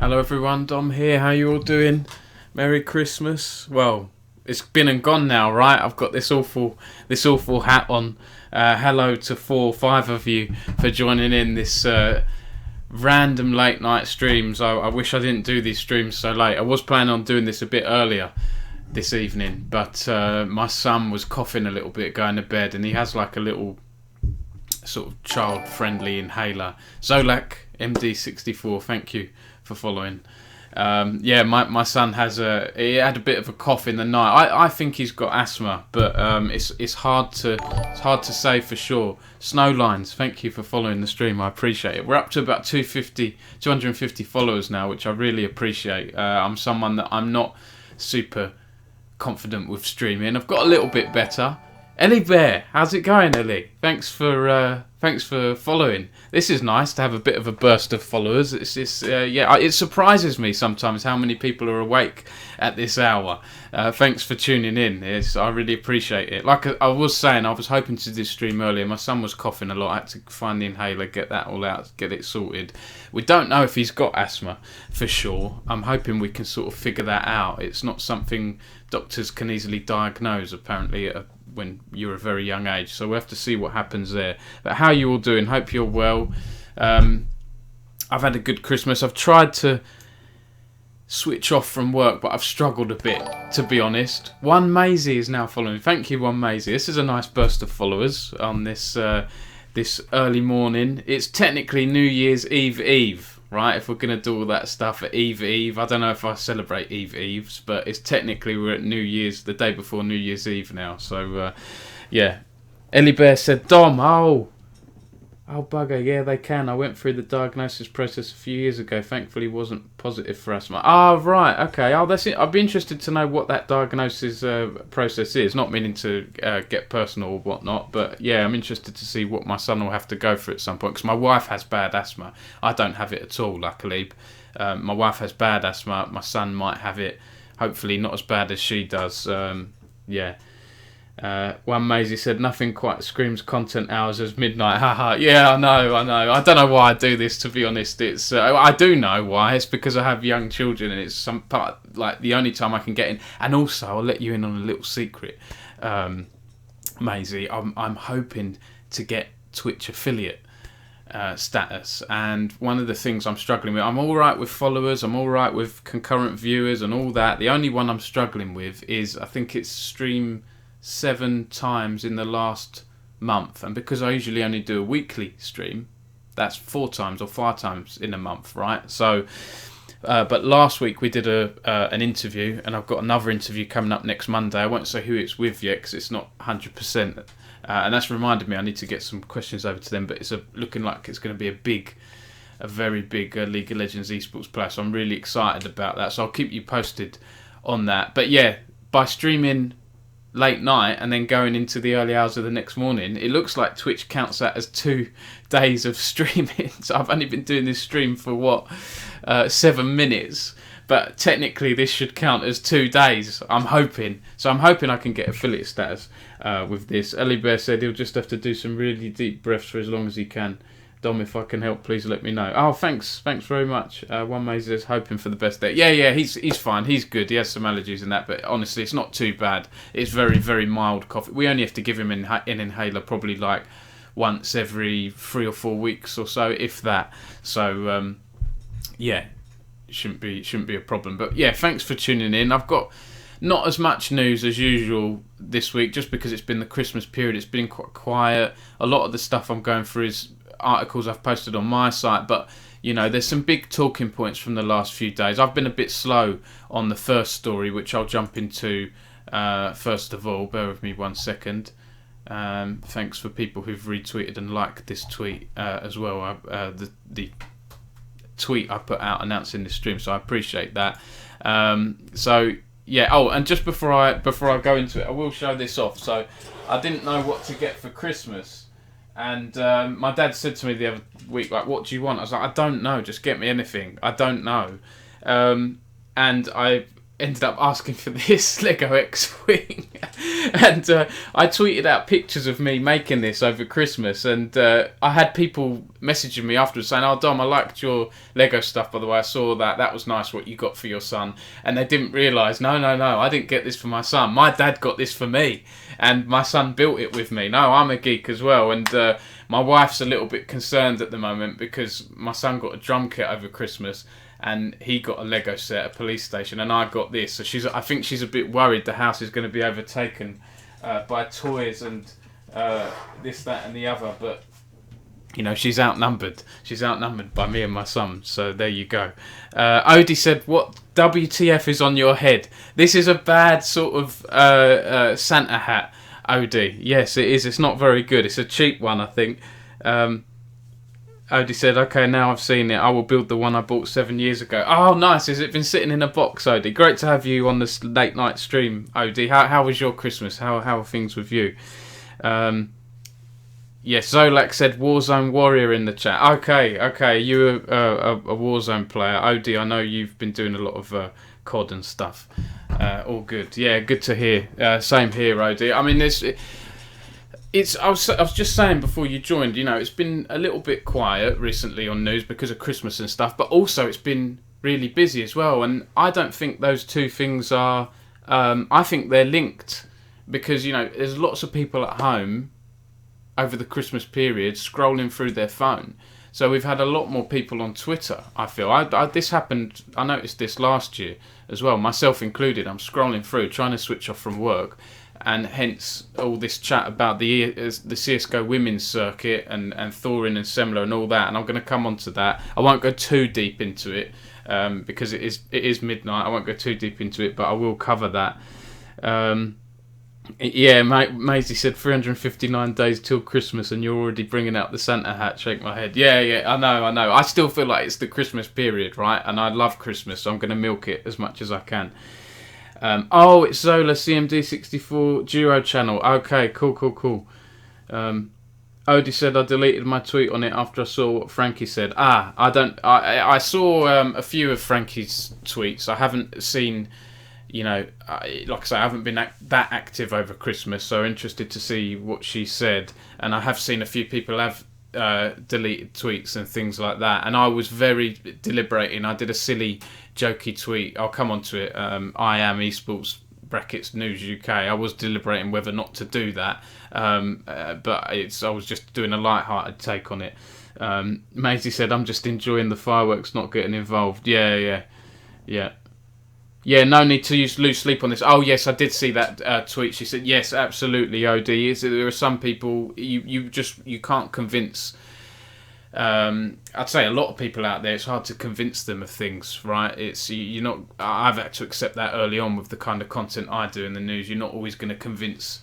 Hello everyone, Dom here. How you all doing? Merry Christmas. Well, it's been and gone now, right? I've got this awful hat on. Hello to 4 or 5 of you for joining in this random late night streams. I wish I didn't do these streams so late. I was planning on doing this a bit earlier this evening, but my son was coughing a little bit going to bed, and he has like a little sort of child-friendly inhaler. Zolak MD64, thank you for following. My son he had a bit of a cough in the night. I think he's got asthma, but it's hard to say for sure. Snowlines, thank you for following the stream. I appreciate it. We're up to about 250 followers now, which I really appreciate. I'm someone that I'm not super confident with streaming. I've got a little bit better. Ellie Bear, how's it going, Ellie? Thanks for following. This is nice to have a bit of a burst of followers. It surprises me sometimes how many people are awake at this hour. Thanks for tuning in. I really appreciate it. Like I was saying, I was hoping to do this stream earlier. My son was coughing a lot. I had to find the inhaler, get that all out, get it sorted. We don't know if he's got asthma for sure. I'm hoping we can sort of figure that out. It's not something doctors can easily diagnose, apparently, when you're a very young age, so we'll have to see what happens there. But how are you all doing? Hope you're well. I've had a good Christmas. I've tried to switch off from work, but I've struggled a bit, to be honest. One Maisie is now following. Thank you, One Maisie. This is a nice burst of followers on this early morning. It's technically New Year's Eve, right? If we're going to do all that stuff at Eve, I don't know if I celebrate Eves, but it's technically we're at New Year's, the day before New Year's Eve now. So, Ellie Bear said, Dom, oh bugger, yeah, they can. I went through the diagnosis process a few years ago. Thankfully, wasn't positive for asthma. Oh, right, okay. Oh, that's it. I'd be interested to know what that diagnosis process is. Not meaning to get personal or whatnot, but yeah, I'm interested to see what my son will have to go through at some point, because my wife has bad asthma. I don't have it at all, luckily. My wife has bad asthma. My son might have it. Hopefully not as bad as she does. One Maisie said, nothing quite screams content hours as midnight. Haha. Yeah, I know. I don't know why I do this, to be honest. It's I do know why. It's because I have young children, and it's some part like the only time I can get in. And also, I'll let you in on a little secret, Maisie. I'm hoping to get Twitch affiliate status, and one of the things I'm struggling with, I'm all right with followers, I'm all right with concurrent viewers and all that. The only one I'm struggling with is, I think it's stream 7 times in the last month, and because I usually only do a weekly stream, that's 4 times or 5 times in a month, right? So but last week we did an interview, and I've got another interview coming up next Monday. I won't say who it's with yet because it's not 100%, and that's reminded me I need to get some questions over to them, but it's looking like it's going to be a very big League of Legends esports player, so I'm really excited about that, so I'll keep you posted on that. But yeah, by streaming late night and then going into the early hours of the next morning, it looks like Twitch counts that as 2 days of streaming. So I've only been doing this stream for 7 minutes, but technically this should count as 2 days, I'm hoping. So I'm hoping I can get affiliate status with this. Ellie Bear said he'll just have to do some really deep breaths for as long as he can. Dom, if I can help, please let me know. Oh, thanks very much. One Maisie is hoping for the best there. Yeah, he's fine. He's good. He has some allergies and that, but honestly, it's not too bad. It's very, very mild cough. We only have to give him an inhaler probably like once every 3 or 4 weeks or so, if that. So, it shouldn't be a problem. But yeah, thanks for tuning in. I've got not as much news as usual this week, just because it's been the Christmas period. It's been quite quiet. A lot of the stuff I'm going through is articles I've posted on my site, but there's some big talking points from the last few days. I've been a bit slow on the first story, which I'll jump into first of all. Bear with me 1 second. Thanks for people who've retweeted and liked this tweet as well. The tweet I put out announcing this stream, so I appreciate that. And just before I go into it, I will show this off. So I didn't know what to get for Christmas, and my dad said to me the other week, like, what do you want? I was like, I don't know, just get me anything. I don't know. And ended up asking for this Lego X-Wing. And I tweeted out pictures of me making this over Christmas, and I had people messaging me afterwards saying, "Oh, Dom, I liked your Lego stuff, by the way. I saw that was nice what you got for your son." And they didn't realise, no, I didn't get this for my son. My dad got this for me, and my son built it with me. No, I'm a geek as well. And my wife's a little bit concerned at the moment because my son got a drum kit over Christmas, and he got a Lego set, a police station, and I got this. So I think she's a bit worried the house is going to be overtaken by toys and this, that, and the other. But you know, she's outnumbered. She's outnumbered by me and my son. So there you go. Odie said, "What WTF is on your head?" This is a bad sort of Santa hat, Odie. Yes, it is. It's not very good. It's a cheap one, I think. Odie said, "Okay, now I've seen it. I will build the one I bought 7 years ago." Oh, nice. Has it been sitting in a box, Odie? Great to have you on this late night stream, Odie. How was your Christmas? How are things with you? Yes, Zolak said Warzone Warrior in the chat. Okay. You're a Warzone player. Odie, I know you've been doing a lot of COD and stuff. All good. Yeah, good to hear. Same here, Odie. I mean, I was just saying before you joined, you know, it's been a little bit quiet recently on news because of Christmas and stuff, but also it's been really busy as well. And I don't think those two things are, I think they're linked because, you know, there's lots of people at home over the Christmas period scrolling through their phone. So we've had a lot more people on Twitter, I feel. This happened, I noticed this last year as well, myself included. I'm scrolling through, trying to switch off from work, and hence all this chat about the CSGO women's circuit and Thorin and Semler and all that, and I'm going to come on to that. I won't go too deep into it because it is midnight. I won't go too deep into it, but I will cover that. Yeah, Maisie said 359 days till Christmas and you're already bringing out the Santa hat. Shake my head. Yeah, I know. I still feel like it's the Christmas period, right? And I love Christmas, so I'm going to milk it as much as I can. It's Zola CMD64 Duo channel. Okay, cool. Odie said I deleted my tweet on it after I saw what Frankie said. I saw a few of Frankie's tweets. I haven't seen, you know, like I say, I haven't been that active over Christmas, so interested to see what she said. And I have seen a few people have deleted tweets and things like that. And I was very deliberating. I did a silly, jokey tweet. I'll come on to it. I am Esports brackets News UK. I was deliberating whether not to do that, but I was just doing a light-hearted take on it. Maisie said, "I'm just enjoying the fireworks, not getting involved." Yeah. Yeah, no need to lose sleep on this. Oh, yes, I did see that tweet. She said, yes, absolutely, OD. There are some people you can't convince. I'd say a lot of people out there, it's hard to convince them of things, right? You're not. I've had to accept that early on with the kind of content I do in the news. You're not always going to convince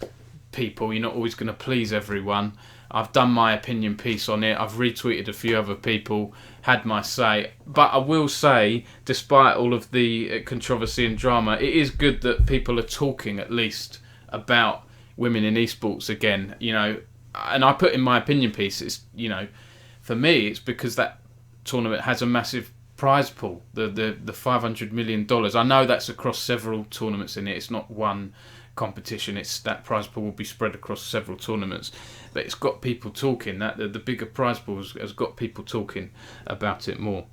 people. You're not always going to please everyone. I've done my opinion piece on it. I've retweeted a few other people, had my say. But I will say, despite all of the controversy and drama, it is good that people are talking at least about women in esports again. You know, and I put in my opinion piece. It's, you know, for me, it's because that tournament has a massive prize pool, the $500 million. I know that's across several tournaments in it. It's not one competition. It's that prize pool will be spread across several tournaments, but it's got people talking. That the bigger prize pool has got people talking about it more.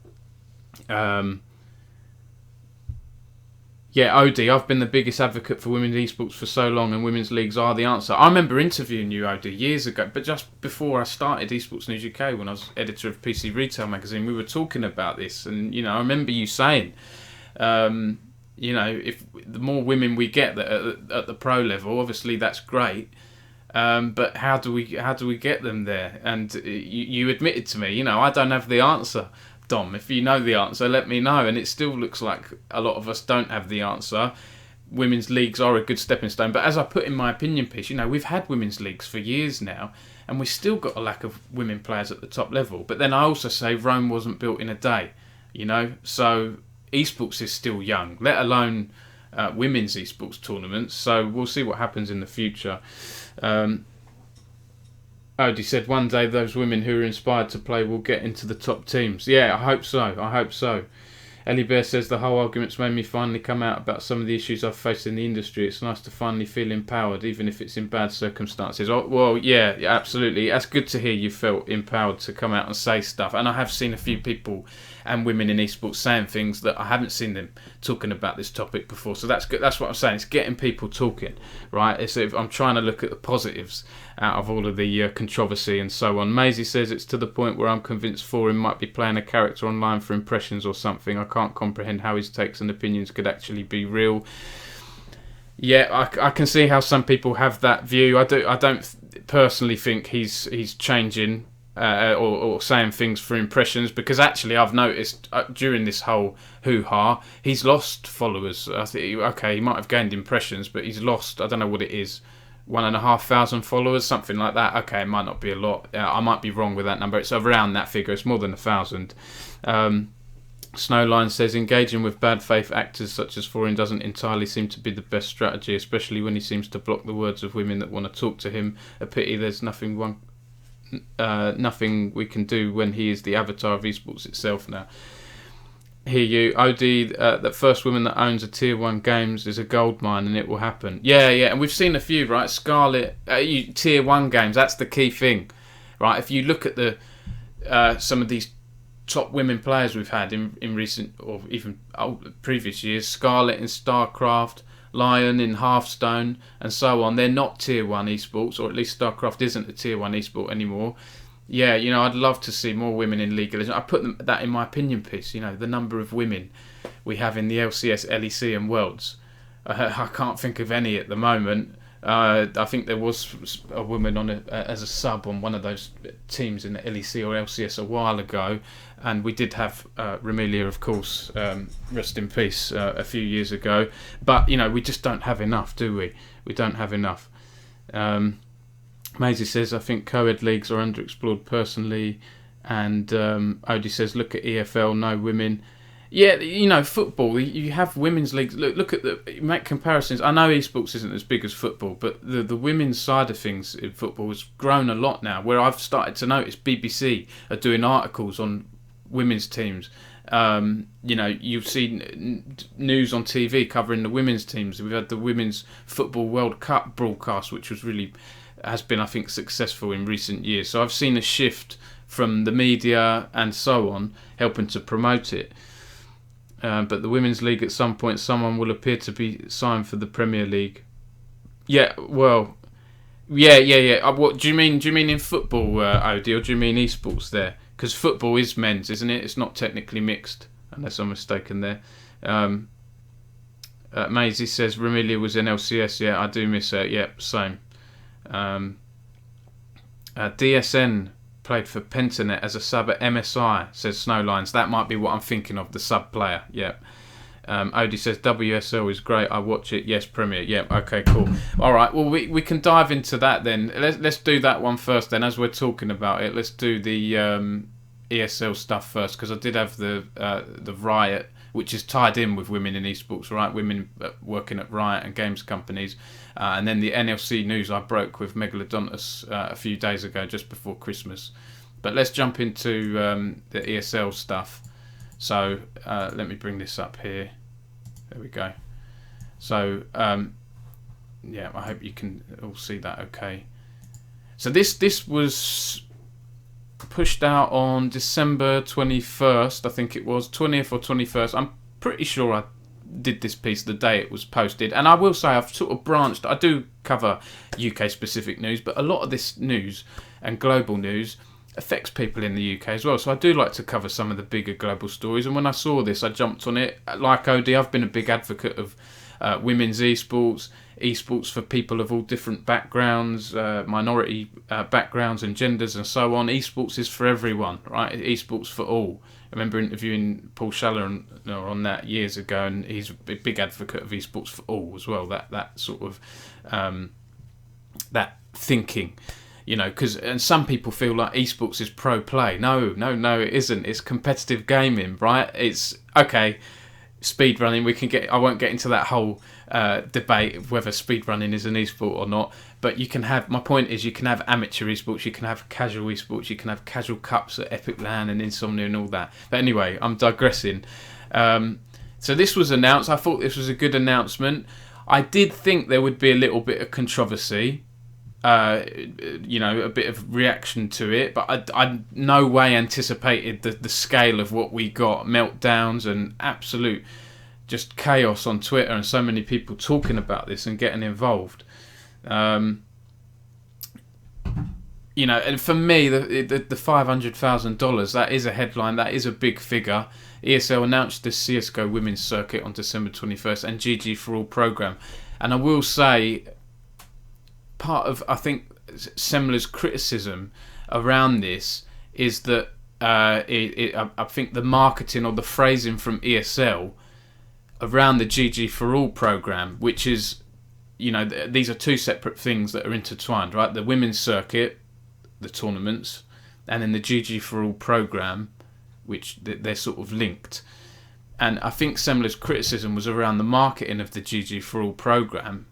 Yeah, Odie, I've been the biggest advocate for women's esports for so long, and women's leagues are the answer. I remember interviewing you, Odie, years ago, but just before I started Esports News UK, when I was editor of PC Retail magazine, we were talking about this, and you know, I remember you saying, you know, if the more women we get at the pro level, obviously that's great. But how do we get them there? And you admitted to me, you know, I don't have the answer, Dom. If you know the answer, let me know. And it still looks like a lot of us don't have the answer. Women's leagues are a good stepping stone, but as I put in my opinion piece, you know, we've had women's leagues for years now, and we've still got a lack of women players at the top level. But then I also say Rome wasn't built in a day, you know, so esports is still young, let alone women's esports tournaments. So we'll see what happens in the future. Odie said one day those women who are inspired to play will get into the top teams. Yeah, I hope so. Ellie Bear says, the whole argument's made me finally come out about some of the issues I've faced in the industry. It's nice to finally feel empowered, even if it's in bad circumstances. Oh, well, yeah, absolutely. That's good to hear you felt empowered to come out and say stuff. And I have seen a few people and women in esports saying things that I haven't seen them talking about this topic before. So that's good. That's what I'm saying. It's getting people talking, right? I'm trying to look at the positives out of all of the controversy and so on. Maisie says, it's to the point where I'm convinced Foreign might be playing a character online for impressions or something. I can't comprehend how his takes and opinions could actually be real. Yeah, I can see how some people have that view. I don't personally think he's changing or saying things for impressions, because actually I've noticed during this whole hoo-ha, he's lost followers. I think, okay, he might have gained impressions, but he's lost, I don't know what it is, 1,500 followers, something like that. Okay, it might not be a lot. I might be wrong with that number. It's around that figure. It's more than 1,000. Snowline says, engaging with bad faith actors such as Foreign doesn't entirely seem to be the best strategy, especially when he seems to block the words of women that want to talk to him. A pity there's nothing we can do when he is the avatar of esports itself now. Hear you. OD, that first woman that owns a tier 1 games is a gold mine, and it will happen. Yeah, and we've seen a few, right? Scarlet, tier 1 games, that's the key thing, right? If you look at the some of these top women players we've had in recent or even previous years, Scarlet in StarCraft, Lion in Hearthstone, and so on, they're not tier 1 esports, or at least StarCraft isn't a tier 1 esport anymore. Yeah, I'd love to see more women in League of Legends. I put that in my opinion piece, the number of women we have in the LCS, LEC and Worlds. I can't think of any at the moment. I think there was a woman on as a sub on one of those teams in the LEC or LCS a while ago, and we did have Ramelia, of course, rest in peace, a few years ago. But, we just don't have enough, do we? We don't have enough. Maisie says, I think co-ed leagues are underexplored personally. And Odie says, look at EFL, no women. Yeah, football, you have women's leagues. Look at make comparisons. I know esports isn't as big as football, but the women's side of things in football has grown a lot now, where I've started to notice BBC are doing articles on women's teams. You've seen news on TV covering the women's teams. We've had the Women's Football World Cup broadcast, which has been, I think, successful in recent years. So I've seen a shift from the media and so on, helping to promote it. But the Women's League, at some point, someone will appear to be signed for the Premier League. Yeah, well, yeah. What do you mean? Do you mean in football, Odie, or do you mean esports there? Because football is men's, isn't it? It's not technically mixed, unless I'm mistaken there. Maisie says Ramelia was in LCS. Yeah, I do miss her. Yeah, same. DSN played for Pentanet as a sub at MSI, says Snowlines. That might be what I'm thinking of, the sub player. Yeah. Odie says WSL is great. I watch it. Yes, Premier. Yeah. Okay. Cool. All right. Well, we can dive into that then. Let's do that one first. Then, as we're talking about it, let's do the ESL stuff first, because I did have the Riot, which is tied in with women in esports, right? Women working at Riot and games companies, and then the NLC news I broke with Megalodontus a few days ago, just before Christmas. But let's jump into the ESL stuff. So let me bring this up here. There we go. So I hope you can all see that okay. So this was pushed out on December 21st, I think it was, 20th or 21st. I'm pretty sure I did this piece the day it was posted. And I will say I've sort of branched. I do cover UK specific news, but a lot of this news and global news affects people in the UK as well. So I do like to cover some of the bigger global stories. And when I saw this, I jumped on it. Like Odie, I've been a big advocate of women's esports for people of all different backgrounds, minority backgrounds and genders and so on. Esports is for everyone, right? Esports for all. I remember interviewing Paul Schaller on that years ago, and he's a big advocate of esports for all as well. That sort of that thinking. And some people feel like esports is pro play. No, it isn't. It's competitive gaming, right? It's okay. speedrunning, I won't get into that whole debate of whether speedrunning is an esport or not, but my point is you can have amateur esports, you can have casual esports, you can have casual cups at Epic LAN and Insomnia and all that. But anyway, I'm digressing. So this was announced. I thought this was a good announcement. I did think there would be a little bit of controversy, a bit of reaction to it, but I no way anticipated the scale of what we got. Meltdowns and absolute just chaos on Twitter, and so many people talking about this and getting involved. And for me, the $500,000, that is a headline, that is a big figure. ESL announced the CSGO women's circuit on December 21st and GG for All program. And I will say, part of, I think, Semler's criticism around this is that I think the marketing or the phrasing from ESL around the GG for All program, which is, these are two separate things that are intertwined, right? The women's circuit, the tournaments, and then the GG for All program, which they're sort of linked. And I think Semler's criticism was around the marketing of the GG for All program,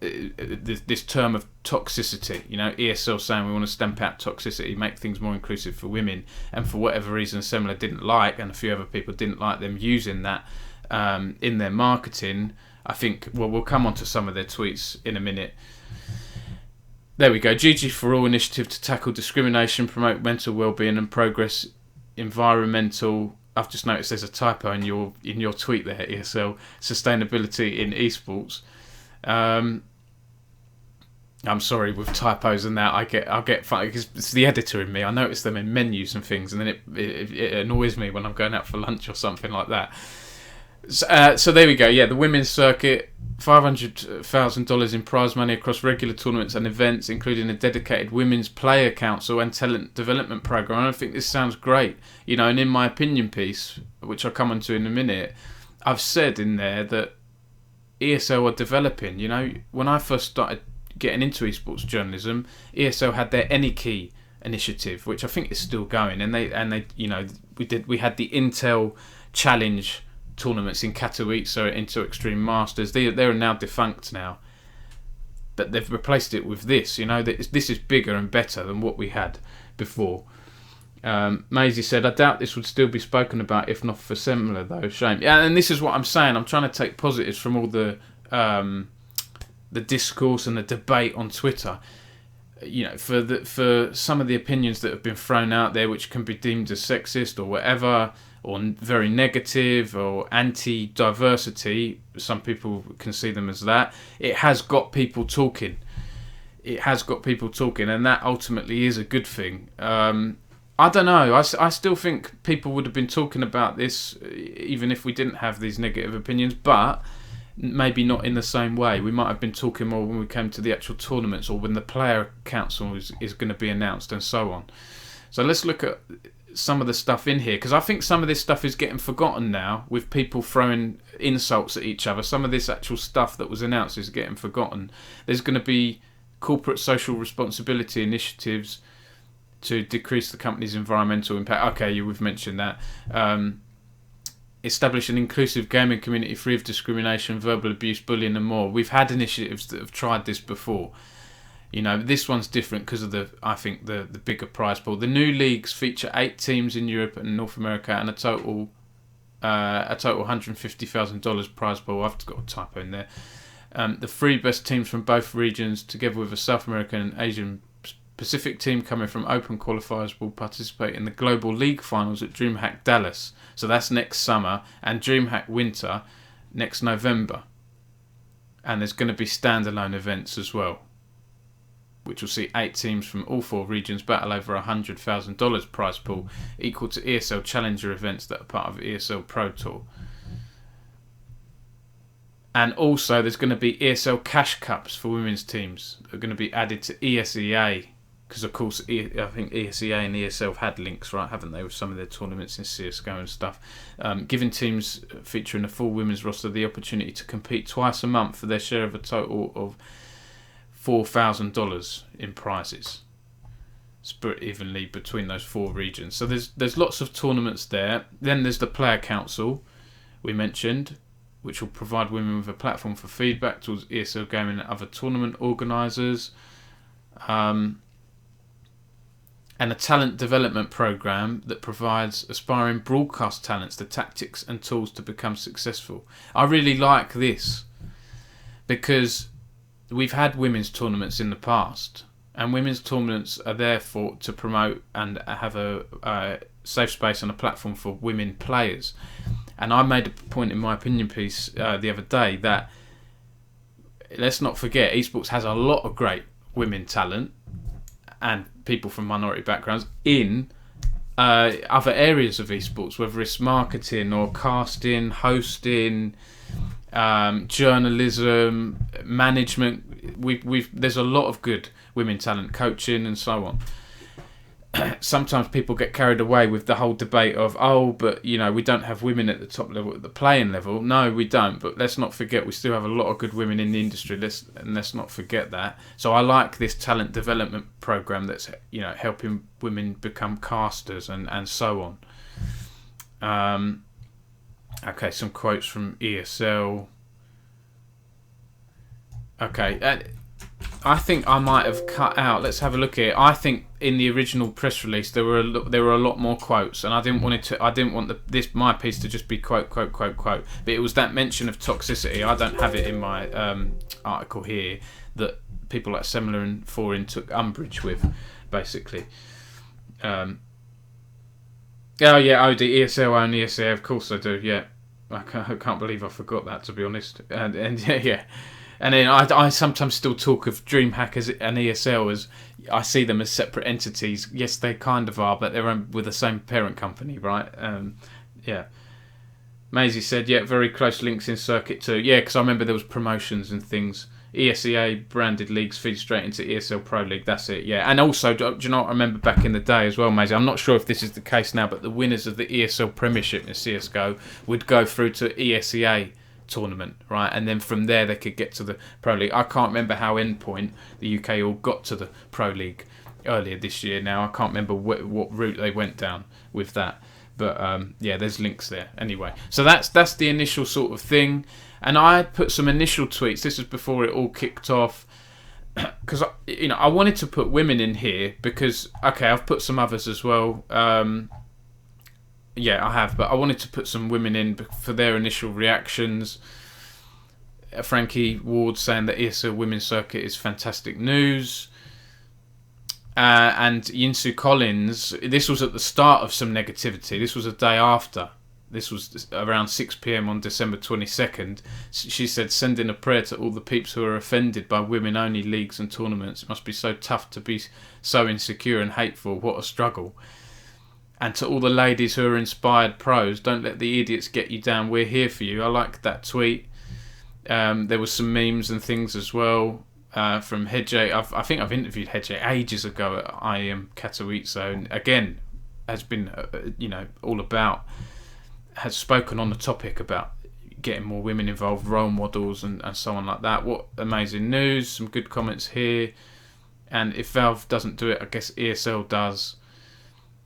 this term of toxicity. ESL saying we want to stamp out toxicity, make things more inclusive for women, and for whatever reason Semler didn't like, and a few other people didn't like them using that in their marketing. I think, we'll come on to some of their tweets in a minute. There we go. GG for All initiative to tackle discrimination, promote mental well-being and progress environmental. I've just noticed there's a typo in your tweet there, ESL. Sustainability in esports. I'm sorry with typos and that. I'll get funny because it's the editor in me. I notice them in menus and things, and then it annoys me when I'm going out for lunch or something like that. So there we go. Yeah, the women's circuit, $500,000 in prize money across regular tournaments and events, including a dedicated women's player council and talent development program. I think this sounds great. And in my opinion piece, which I'll come on to in a minute, I've said in there that ESL are developing. When I first started getting into esports journalism, ESL had their AnyKey initiative, which I think is still going, and they we had the Intel Challenge tournaments in Katowice, into Extreme Masters. They're now defunct now, but they've replaced it with this. This is bigger and better than what we had before. Maisie said, I doubt this would still be spoken about if not for Semler, though. Shame. Yeah, and this is what I'm saying. I'm trying to take positives from all the discourse and the debate on Twitter. For some of the opinions that have been thrown out there, which can be deemed as sexist or whatever, or very negative or anti-diversity, some people can see them as that. It has got people talking. And that ultimately is a good thing. I don't know. I still think people would have been talking about this even if we didn't have these negative opinions, but maybe not in the same way. We might have been talking more when we came to the actual tournaments or when the player council is going to be announced and so on. So let's look at some of the stuff in here, because I think some of this stuff is getting forgotten now with people throwing insults at each other. Some of this actual stuff that was announced is getting forgotten. There's going to be corporate social responsibility initiatives to decrease the company's environmental impact. Okay, we've mentioned that. Establish an inclusive gaming community free of discrimination, verbal abuse, bullying and more. We've had initiatives that have tried this before. This one's different because of the bigger prize pool. The new leagues feature 8 teams in Europe and North America and a total $150,000 prize pool. I've got a typo in there. The 3 best teams from both regions, together with a South American and Asian Pacific team coming from open qualifiers, will participate in the Global League finals at DreamHack Dallas. So that's next summer, and DreamHack Winter next November. And there's going to be standalone events as well, which will see 8 teams from all 4 regions battle over $100,000 prize pool, equal to ESL Challenger events that are part of ESL Pro Tour. And also there's going to be ESL Cash Cups for women's teams that are going to be added to ESEA, because of course I think ESEA and ESL have had links, right, haven't they, with some of their tournaments in CSGO and stuff, giving teams featuring a full women's roster the opportunity to compete twice a month for their share of a total of $4,000 in prizes, split evenly between those 4 regions. So there's lots of tournaments there. Then there's the player council, we mentioned, which will provide women with a platform for feedback towards ESL gaming and other tournament organisers. And a talent development program that provides aspiring broadcast talents the tactics and tools to become successful. I really like this because we've had women's tournaments in the past, and women's tournaments are there to promote and have a safe space and a platform for women players. And I made a point in my opinion piece the other day that let's not forget esports has a lot of great women talent and people from minority backgrounds in other areas of esports, whether it's marketing or casting, hosting, journalism, management. There's a lot of good women talent, coaching and so on. Sometimes people get carried away with the whole debate of, but we don't have women at the top level, at the playing level. No, we don't. But let's not forget we still have a lot of good women in the industry. Let's not forget that. So I like this talent development program that's helping women become casters and so on. Okay, some quotes from ESL. Okay. I think I might have cut out. Let's have a look here. I think in the original press release there were a lot more quotes, and I didn't want my piece to just be quote. But it was that mention of toxicity. I don't have it in my article here that people like Semler and Foreign took umbrage with, basically. Oh yeah, OD ESL only ESL. Of course I do. Yeah, I can't believe I forgot that, to be honest. And yeah. And then I sometimes still talk of DreamHack and ESL as I see them as separate entities. Yes, they kind of are, but they're with the same parent company, right? Yeah. Maisie said, yeah, very close links in Circuit too. Yeah, because I remember there was promotions and things. ESEA branded leagues feed straight into ESL Pro League. That's it, yeah. And also, do you know what I remember back in the day as well, Maisie? I'm not sure if this is the case now, but the winners of the ESL Premiership in CSGO would go through to ESEA tournament, right? And then from there they could get to the Pro League. I can't remember how Endpoint, the UK, all got to the Pro League earlier this year now. I can't remember what route they went down with that. But yeah, there's links there. Anyway, so that's the initial sort of thing. And I put some initial tweets. This is before it all kicked off. Because, I wanted to put women in here because, okay, I've put some others as well. Yeah, I have, but I wanted to put some women in for their initial reactions. Frankie Ward saying that ESL Women's Circuit is fantastic news. And Yinsu Collins, this was at the start of some negativity. This was a day after. This was around 6 p.m. on December 22nd. She said, sending a prayer to all the peeps who are offended by women-only leagues and tournaments. It must be so tough to be so insecure and hateful. What a struggle. And to all the ladies who are inspired pros, don't let the idiots get you down. We're here for you. I like that tweet. There was some memes and things as well from Hedje. I think I've interviewed Hedje ages ago at IEM Katowice, and again has been all about, has spoken on the topic about getting more women involved, role models and so on like that. What amazing news. Some good comments here. And if Valve doesn't do it, I guess ESL does.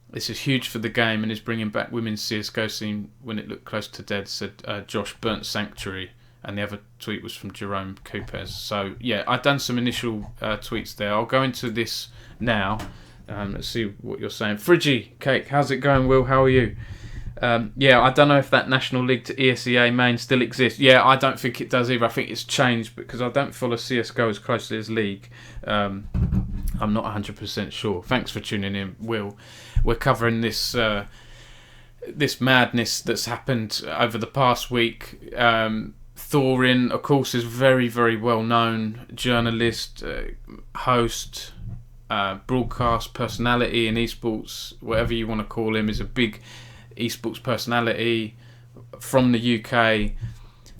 This is huge for the game and is bringing back women's CSGO scene when it looked close to dead, said Josh Burnt Sanctuary. And the other tweet was from Jerome Coupez. So, yeah, I've done some initial tweets there. I'll go into this now. Let's see what you're saying. Friggy Cake, how's it going, Will? How are you? Yeah, I don't know if that National League to ESEA main still exists. Yeah, I don't think it does either. I think it's changed because I don't follow CSGO as closely as League. I'm not 100% sure. Thanks for tuning in, Will. We're covering this this madness that's happened over the past week. Thorin, of course, is very, very well known journalist, host, broadcast personality in esports, whatever you want to call him, is a big esports personality from the UK,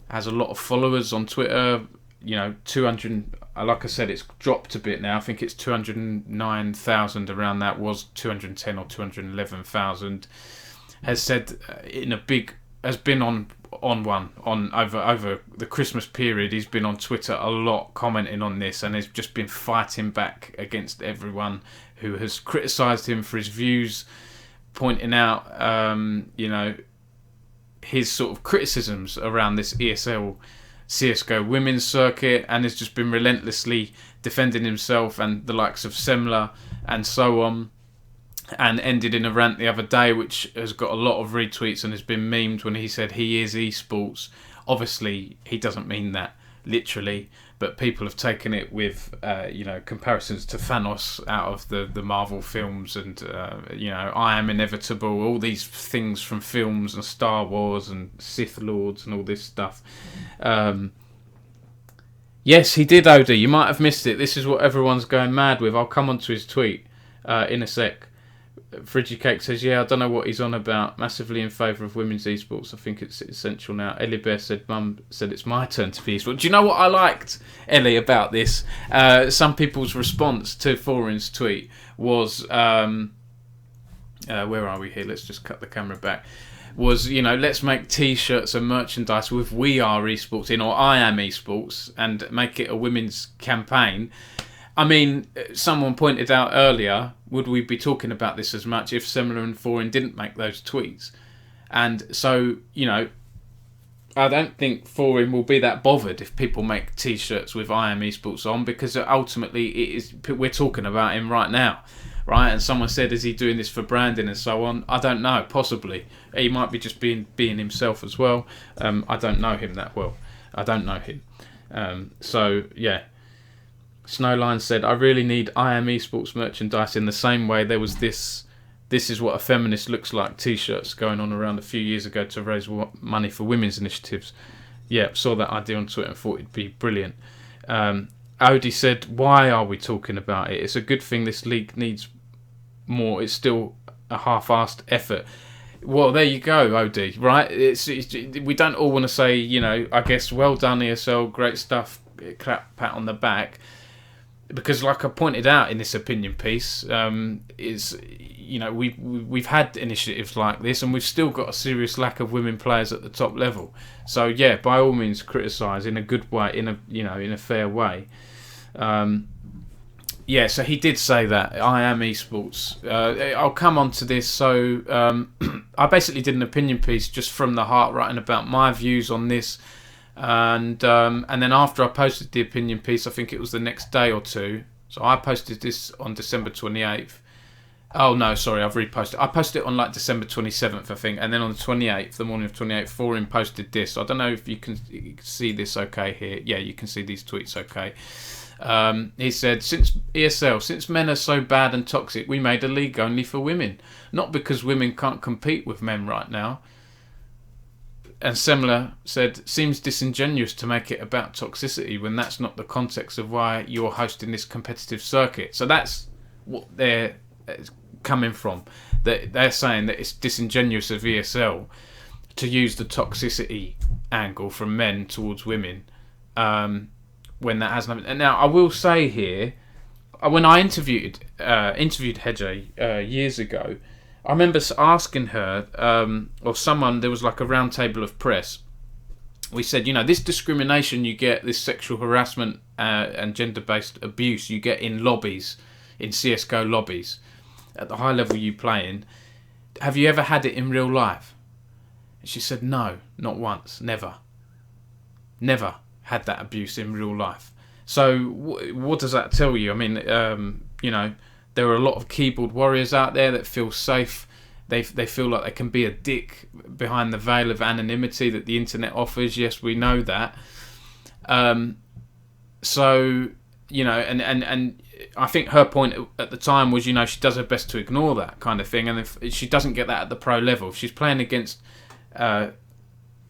has a lot of followers on Twitter, 200, like I said, it's dropped a bit now. I think it's 209,000 around that, was 210 or 211,000. Has said has been on over the Christmas period. He's been on Twitter a lot commenting on this, and has just been fighting back against everyone who has criticised him for his views, pointing out his sort of criticisms around this ESL CSGO women's circuit, and has just been relentlessly defending himself and the likes of Semler and so on, and ended in a rant the other day which has got a lot of retweets and has been memed when he said he is esports. Obviously he doesn't mean that literally, but people have taken it with comparisons to Thanos out of the Marvel films, and I am inevitable, all these things from films and Star Wars and Sith Lords and all this stuff. Yes, he did, Odie. You might have missed it. This is what everyone's going mad with. I'll come on to his tweet in a sec. Friggy Cake says, yeah, I don't know what he's on about. Massively in favour of women's esports. I think it's essential now. Ellie Bear said, Mum said it's my turn to be esports. Do you know what I liked, Ellie, about this? Some people's response to Foreign's tweet was, where are we here? Let's just cut the camera back. Was, let's make T-shirts and merchandise with We Are Esports in, or I Am Esports, and make it a women's campaign. I mean, someone pointed out earlier, would we be talking about this as much if Semler and Foreign didn't make those tweets? And so, I don't think Foreign will be that bothered if people make T-shirts with I Am Esports on, because ultimately we're talking about him right now, right? And someone said, is he doing this for branding and so on? I don't know, possibly. He might be just being himself as well. I don't know him that well. I don't know him. So, yeah. Snowline said, I really need I Am Esports merchandise in the same way there was this is what a feminist looks like T-shirts going on around a few years ago to raise money for women's initiatives. Yeah, saw that idea on Twitter and thought it'd be brilliant. Odie said, why are we talking about it? It's a good thing this league needs more. It's still a half-assed effort. Well, there you go, Odie, right? We don't all want to say, I guess, well done ESL, great stuff, pat on the back. Because, like I pointed out in this opinion piece, we've had initiatives like this, and we've still got a serious lack of women players at the top level. So yeah, by all means, criticise in a good way, in a fair way. Yeah, so he did say that I Am Esports. I'll come on to this. So I basically did an opinion piece just from the heart, writing about my views on this. And then after I posted the opinion piece, I think it was the next day or two. So I posted this on December 28th. Oh no, sorry, I've reposted. I posted it on like December 27th, I think, and then on the 28th, the morning of 28th, Foreign posted this. I don't know if you can see this okay here. Yeah, you can see these tweets okay. He said, since men are so bad and toxic, we made a league only for women. Not because women can't compete with men right now. And Semler said, seems disingenuous to make it about toxicity when that's not the context of why you're hosting this competitive circuit. So that's what they're coming from. They're saying that it's disingenuous of ESL to use the toxicity angle from men towards women when that has nothing. And now I will say here, when I interviewed Hedge years ago, I remember asking her, or someone, there was like a round table of press. We said, this discrimination you get, this sexual harassment and gender-based abuse you get in lobbies, in CSGO lobbies, at the high level you play in, have you ever had it in real life? And she said, no, not once, never. Never had that abuse in real life. So what does that tell you? I mean, there are a lot of keyboard warriors out there that feel safe. They feel like they can be a dick behind the veil of anonymity that the internet offers. Yes, we know that. So, and I think her point at the time was, she does her best to ignore that kind of thing. And if she doesn't get that at the pro level, if she's playing against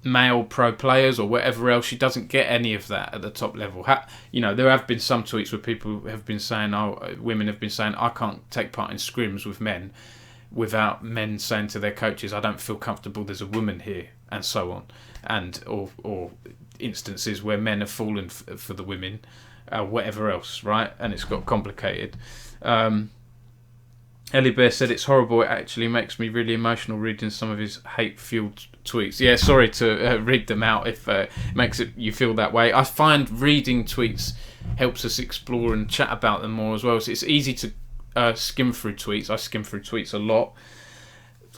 male pro players or whatever else, she doesn't get any of that at the top level. There have been some tweets where people have been saying, women have been saying, I can't take part in scrims with men without men saying to their coaches, I don't feel comfortable, there's a woman here, and so on. And or instances where men have fallen for the women, whatever else, right? And it's got complicated. Ellie Bear said, it's horrible, it actually makes me really emotional reading some of his hate-fueled tweets. Yeah, sorry to read them out if it makes you feel that way. I find reading tweets helps us explore and chat about them more as well. So it's easy to skim through tweets. I skim through tweets a lot.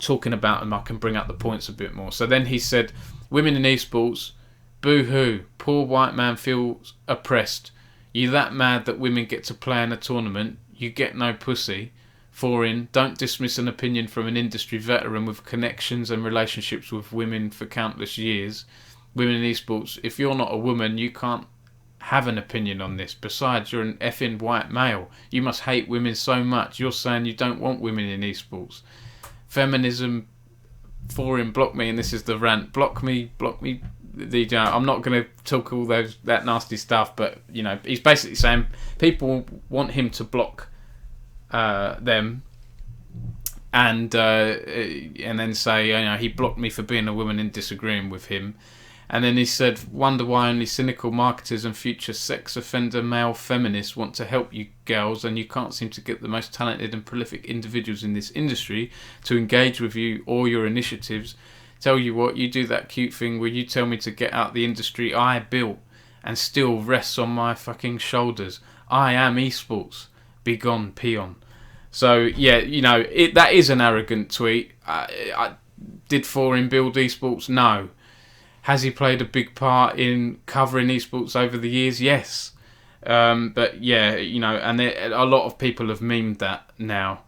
talking about them, I can bring up the points a bit more. So then he said, women in esports, boo-hoo, poor white man feels oppressed. You that mad that women get to play in a tournament? You get no pussy. Foreign, don't dismiss an opinion from an industry veteran with connections and relationships with women for countless years. Women in esports, if you're not a woman, you can't have an opinion on this. Besides, you're an effing white male. You must hate women so much. You're saying you don't want women in esports. Feminism, foreign, block me, and this is the rant. Block me. I'm not going to talk all that nasty stuff, but he's basically saying people want him to block them, and then say he blocked me for being a woman and disagreeing with him. And then he said, wonder why only cynical marketers and future sex offender male feminists want to help you girls, and you can't seem to get the most talented and prolific individuals in this industry to engage with you or your initiatives. Tell you what, you do that cute thing where you tell me to get out the industry I built and still rests on my fucking shoulders. I am esports. Be gone, peon. So yeah, that is an arrogant tweet. Did Foreign build esports? No. Has he played a big part in covering esports over the years? Yes. But yeah, and a lot of people have memed that now.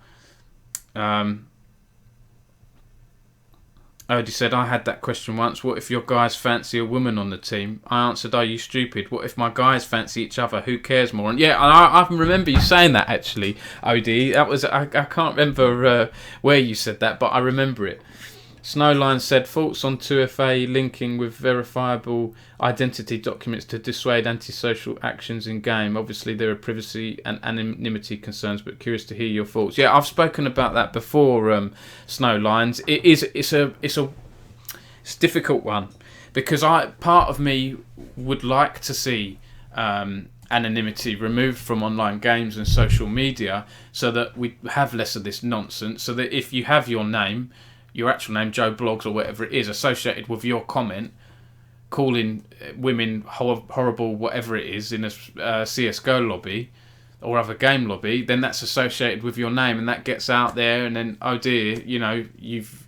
Odie said, I had that question once. What if your guys fancy a woman on the team? I answered, are you stupid? What if my guys fancy each other? Who cares more? And yeah, I remember you saying that actually, Odie. That was I can't remember where you said that, but I remember it. Snowline said, thoughts on 2FA linking with verifiable identity documents to dissuade antisocial actions in game. Obviously, there are privacy and anonymity concerns, but curious to hear your thoughts. Yeah, I've spoken about that before, Snowlines. It's a difficult one because part of me would like to see anonymity removed from online games and social media so that we have less of this nonsense, so that if you have your name, your actual name, Joe Blogs or whatever it is, associated with your comment, calling women horrible, whatever it is, in a CSGO lobby or other game lobby, then that's associated with your name, and that gets out there, and then oh dear, you've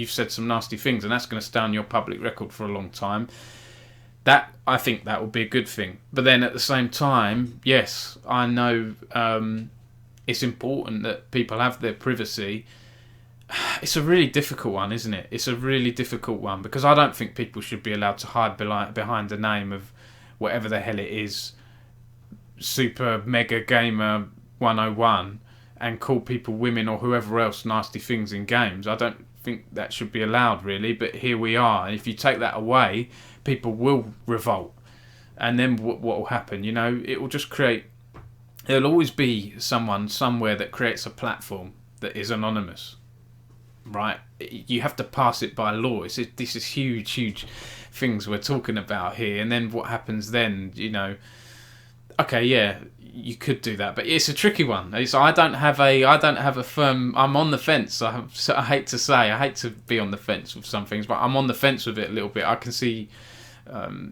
said some nasty things, and that's going to stay on your public record for a long time. That I think that would be a good thing. But then at the same time, yes, I know it's important that people have their privacy. It's a really difficult one, isn't it? It's a really difficult one because I don't think people should be allowed to hide behind the name of whatever the hell it is, Super Mega Gamer 101, and call people, women or whoever else, nasty things in games. I don't think that should be allowed, really, but here we are. And if you take that away, people will revolt. And then what will happen? It will just create... There'll always be someone somewhere that creates a platform that is anonymous. Right, you have to pass it by law. This is huge things we're talking about here. And then what happens then? Okay, yeah, you could do that, but it's a tricky one. I don't have a firm. I'm on the fence. I hate to be on the fence with some things, but I'm on the fence with it a little bit. I can see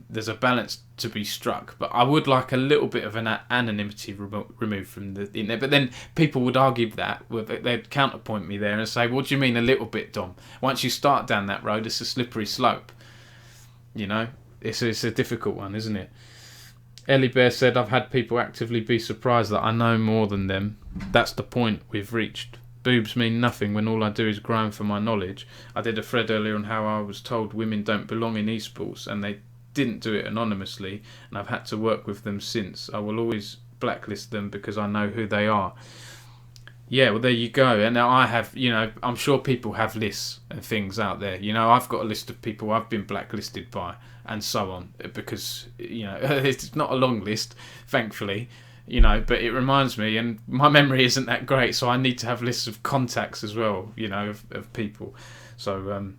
there's a balance to be struck, but I would like a little bit of an anonymity removed from the internet. But then people would argue that they'd counterpoint me there and say, "What do you mean a little bit, Dom? Once you start down that road, it's a slippery slope." It's a difficult one, isn't it? Ellie Bear said, "I've had people actively be surprised that I know more than them. That's the point we've reached. Boobs mean nothing when all I do is grind for my knowledge. I did a thread earlier on how I was told women don't belong in esports, and they didn't do it anonymously, and I've had to work with them since. I will always blacklist them because I know who they are." Yeah, well, there you go. And now I have, I'm sure people have lists and things out there. I've got a list of people I've been blacklisted by and so on, because, it's not a long list, thankfully. But it reminds me, and my memory isn't that great, so I need to have lists of contacts as well, of people. So,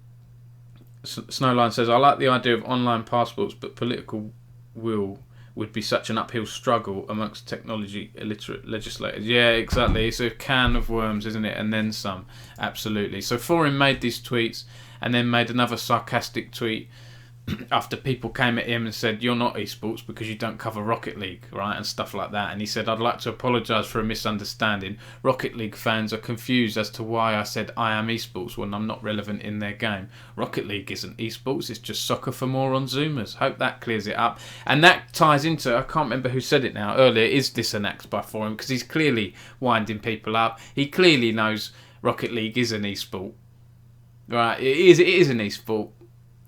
Snowline says, I like the idea of online passports, but political will would be such an uphill struggle amongst technology illiterate legislators. Yeah, exactly. It's a can of worms, isn't it? And then some. Absolutely. So Foreign made these tweets and then made another sarcastic tweet after people came at him and said, you're not esports because you don't cover Rocket League, right, and stuff like that. And he said, I'd like to apologise for a misunderstanding. Rocket League fans are confused as to why I said I am esports when I'm not relevant in their game. Rocket League isn't esports, it's just soccer for moron Zoomers. Hope that clears it up. And that ties into, I can't remember who said it now earlier, is this an axe by Forum? Because he's clearly winding people up. He clearly knows Rocket League is an esport. Right, it is an esport.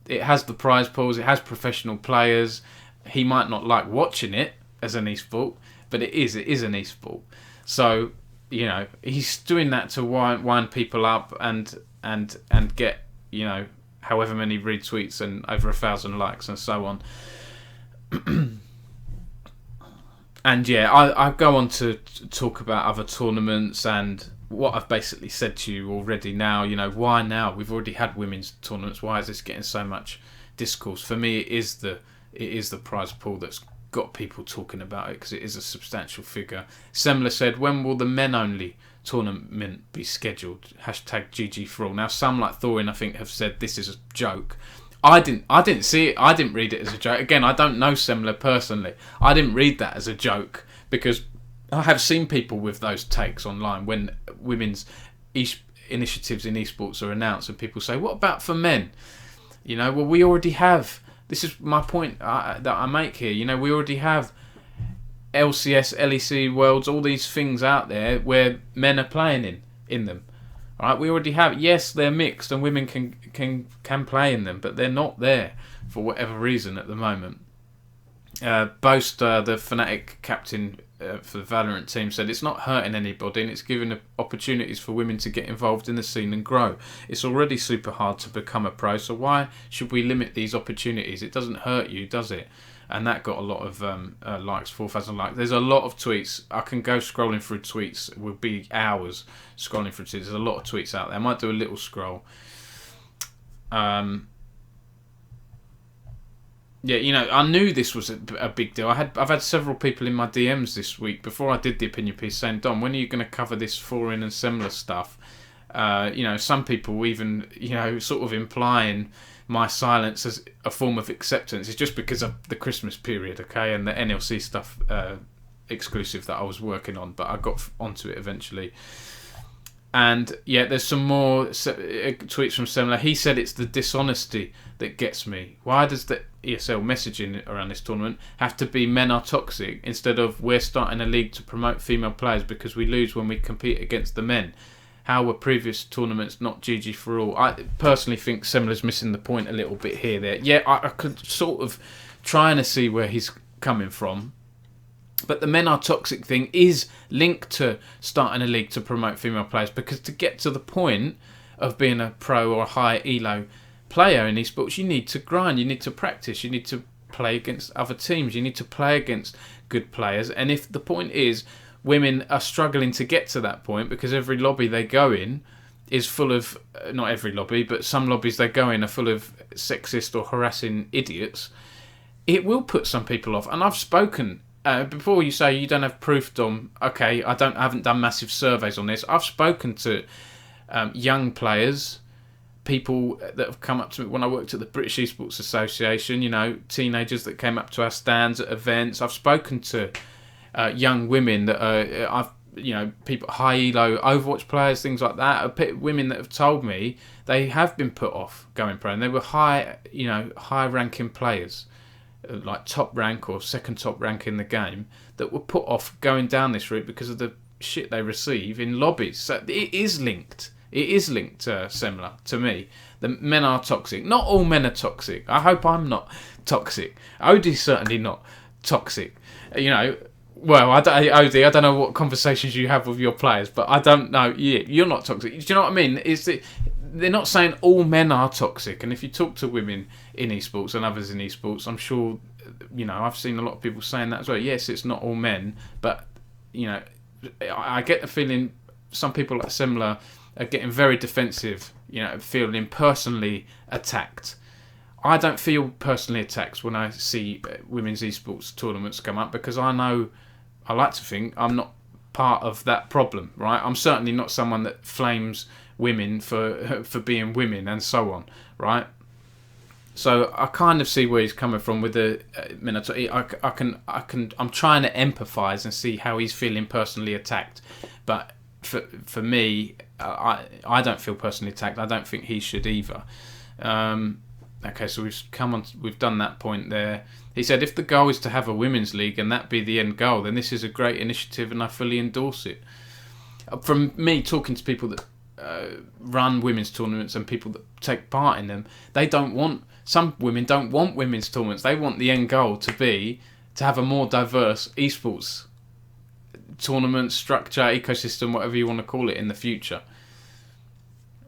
It has the prize pools, it has professional players. He might not like watching it as an esport, but it is an esport. So, he's doing that to wind people up and get, however many retweets and over 1,000 likes and so on. And yeah, I go on to talk about other tournaments and what I've basically said to you already now. Why now? We've already had women's tournaments. Why is this getting so much discourse? For me, it is the prize pool that's got people talking about it because it is a substantial figure. Semler said, when will the men only tournament be scheduled? #GG for all. Now, some like Thorin, I think, have said this is a joke. I didn't see it. I didn't read it as a joke. Again, I don't know Semler personally. I didn't read that as a joke because I have seen people with those takes online when women's initiatives in esports are announced and people say, what about for men? Well, we already have, this is my point that I make here, we already have LCS, LEC Worlds, all these things out there where men are playing in them. Right? We already have, yes, they're mixed and women can play in them, but they're not there for whatever reason at the moment. Boast, the Fnatic captain for the Valorant team, said it's not hurting anybody and it's giving opportunities for women to get involved in the scene and grow. It's already super hard to become a pro, so why should we limit these opportunities? It doesn't hurt you, does it? And that got a lot of likes, 4,000 likes. There's a lot of tweets. I can go scrolling through tweets. It would be hours scrolling through tweets. There's a lot of tweets out there. I might do a little scroll. Yeah, I knew this was a big deal. I've had several people in my DMs this week before I did the opinion piece saying, Dom, when are you going to cover this foreign and similar stuff? Some people even, sort of implying my silence as a form of acceptance. It's just because of the Christmas period, okay, and the NLC stuff exclusive that I was working on, but I got onto it eventually. And yeah, there's some more tweets from Semler. He said it's the dishonesty that gets me. Why does the ESL messaging around this tournament have to be men are toxic instead of we're starting a league to promote female players because we lose when we compete against the men? How were previous tournaments not GG for all? I personally think Semler's missing the point a little bit here. There, yeah, I could sort of trying to see where he's coming from. But the men are toxic thing is linked to starting a league to promote female players, because to get to the point of being a pro or a high elo player in esports, you need to grind, you need to practice, you need to play against other teams, you need to play against good players. And if the point is women are struggling to get to that point because every lobby they go in is full of, not every lobby, but some lobbies they go in are full of sexist or harassing idiots, it will put some people off. And I've spoken... before you say you don't have proof, Dom, okay, I haven't done massive surveys on this. I've spoken to young players, people that have come up to me when I worked at the British Esports Association, teenagers that came up to our stands at events. I've spoken to young women that are, people, high elo Overwatch players, things like that. Women that have told me they have been put off going pro, and they were high ranking players, like top rank or second top rank in the game, that were put off going down this route because of the shit they receive in lobbies. So it is linked. It is linked similar to me. The men are toxic. Not all men are toxic. I hope I'm not toxic. Odie's certainly not toxic. Well, Odie, I don't know what conversations you have with your players, but I don't know. Yeah, you're not toxic. Do you know what I mean? They're not saying all men are toxic. And if you talk to women in esports and others in esports, I'm sure, I've seen a lot of people saying that as well. Yes, it's not all men, but, I get the feeling some people like Semler are getting very defensive, feeling personally attacked. I don't feel personally attacked when I see women's esports tournaments come up, because I like to think I'm not part of that problem, right? I'm certainly not someone that flames women for being women and so on, right? So I kind of see where he's coming from with the Minotaur. I'm trying to empathise and see how he's feeling personally attacked, but for me, I don't feel personally attacked. I don't think he should either. Okay, so we've done that point there. He said, if the goal is to have a women's league and that be the end goal, then this is a great initiative and I fully endorse it. From me talking to people that run women's tournaments and people that take part in them, some women don't want women's tournaments. They want the end goal to have a more diverse esports tournament structure, ecosystem, whatever you want to call it, in the future.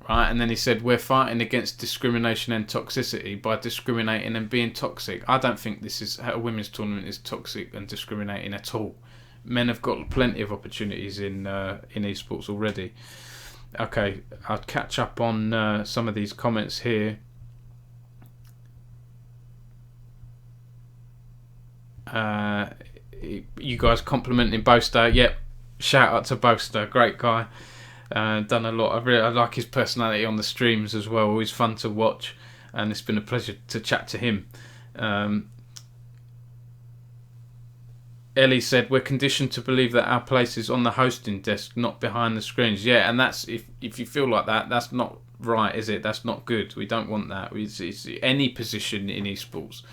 Right, and then he said, we're fighting against discrimination and toxicity by discriminating and being toxic. I don't think a women's tournament is toxic and discriminating at all. Men have got plenty of opportunities in esports already. Okay, I'll catch up on some of these comments here. You guys complimenting Boaster. Yep, shout out to Boaster, great guy. Done a lot. I like his personality on the streams as well. Always fun to watch, and it's been a pleasure to chat to him. Ellie said, we're conditioned to believe that our place is on the hosting desk, not behind the screens. Yeah, and that's if you feel like that, that's not right, is it? That's not good. We don't want that. It's any position in esports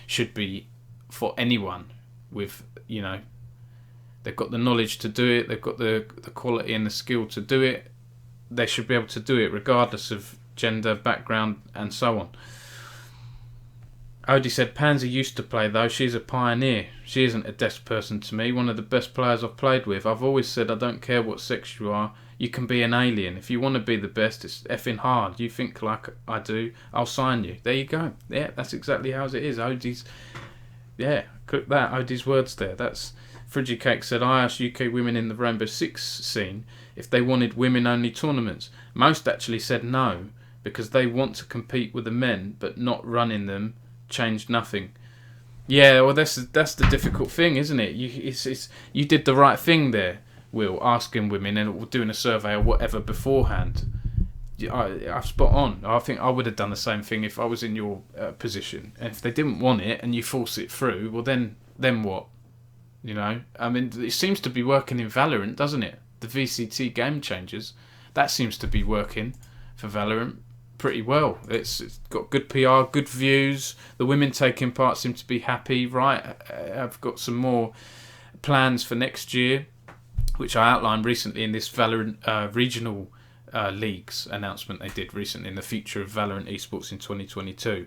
should be for anyone with, they've got the knowledge to do it, they've got the quality and the skill to do it. They should be able to do it regardless of gender, background, and so on. Odie said, Pansy used to play though, she's a pioneer. She isn't a desk person to me, one of the best players I've played with. I've always said I don't care what sex you are, you can be an alien. If you want to be the best, it's effing hard. You think like I do, I'll sign you. There you go. Yeah, that's exactly how it is. Odie's, cook that, Odie's words there. That's Friggy Cake said, I asked UK women in the Rainbow Six scene if they wanted women-only tournaments. Most actually said no, because they want to compete with the men, but not running them changed nothing. Yeah, well, that's the difficult thing, isn't it? You did the right thing there, Will, asking women and doing a survey or whatever beforehand. I'm spot on. I think I would have done the same thing if I was in your position. And if they didn't want it and you force it through, well, then what? I mean, it seems to be working in Valorant, doesn't it? The VCT game changers, that seems to be working for Valorant pretty well. It's got good PR, good views. The women taking part seem to be happy. Right, I've got some more plans for next year, which I outlined recently in this Valorant regional leagues announcement they did recently in the future of Valorant esports in 2022.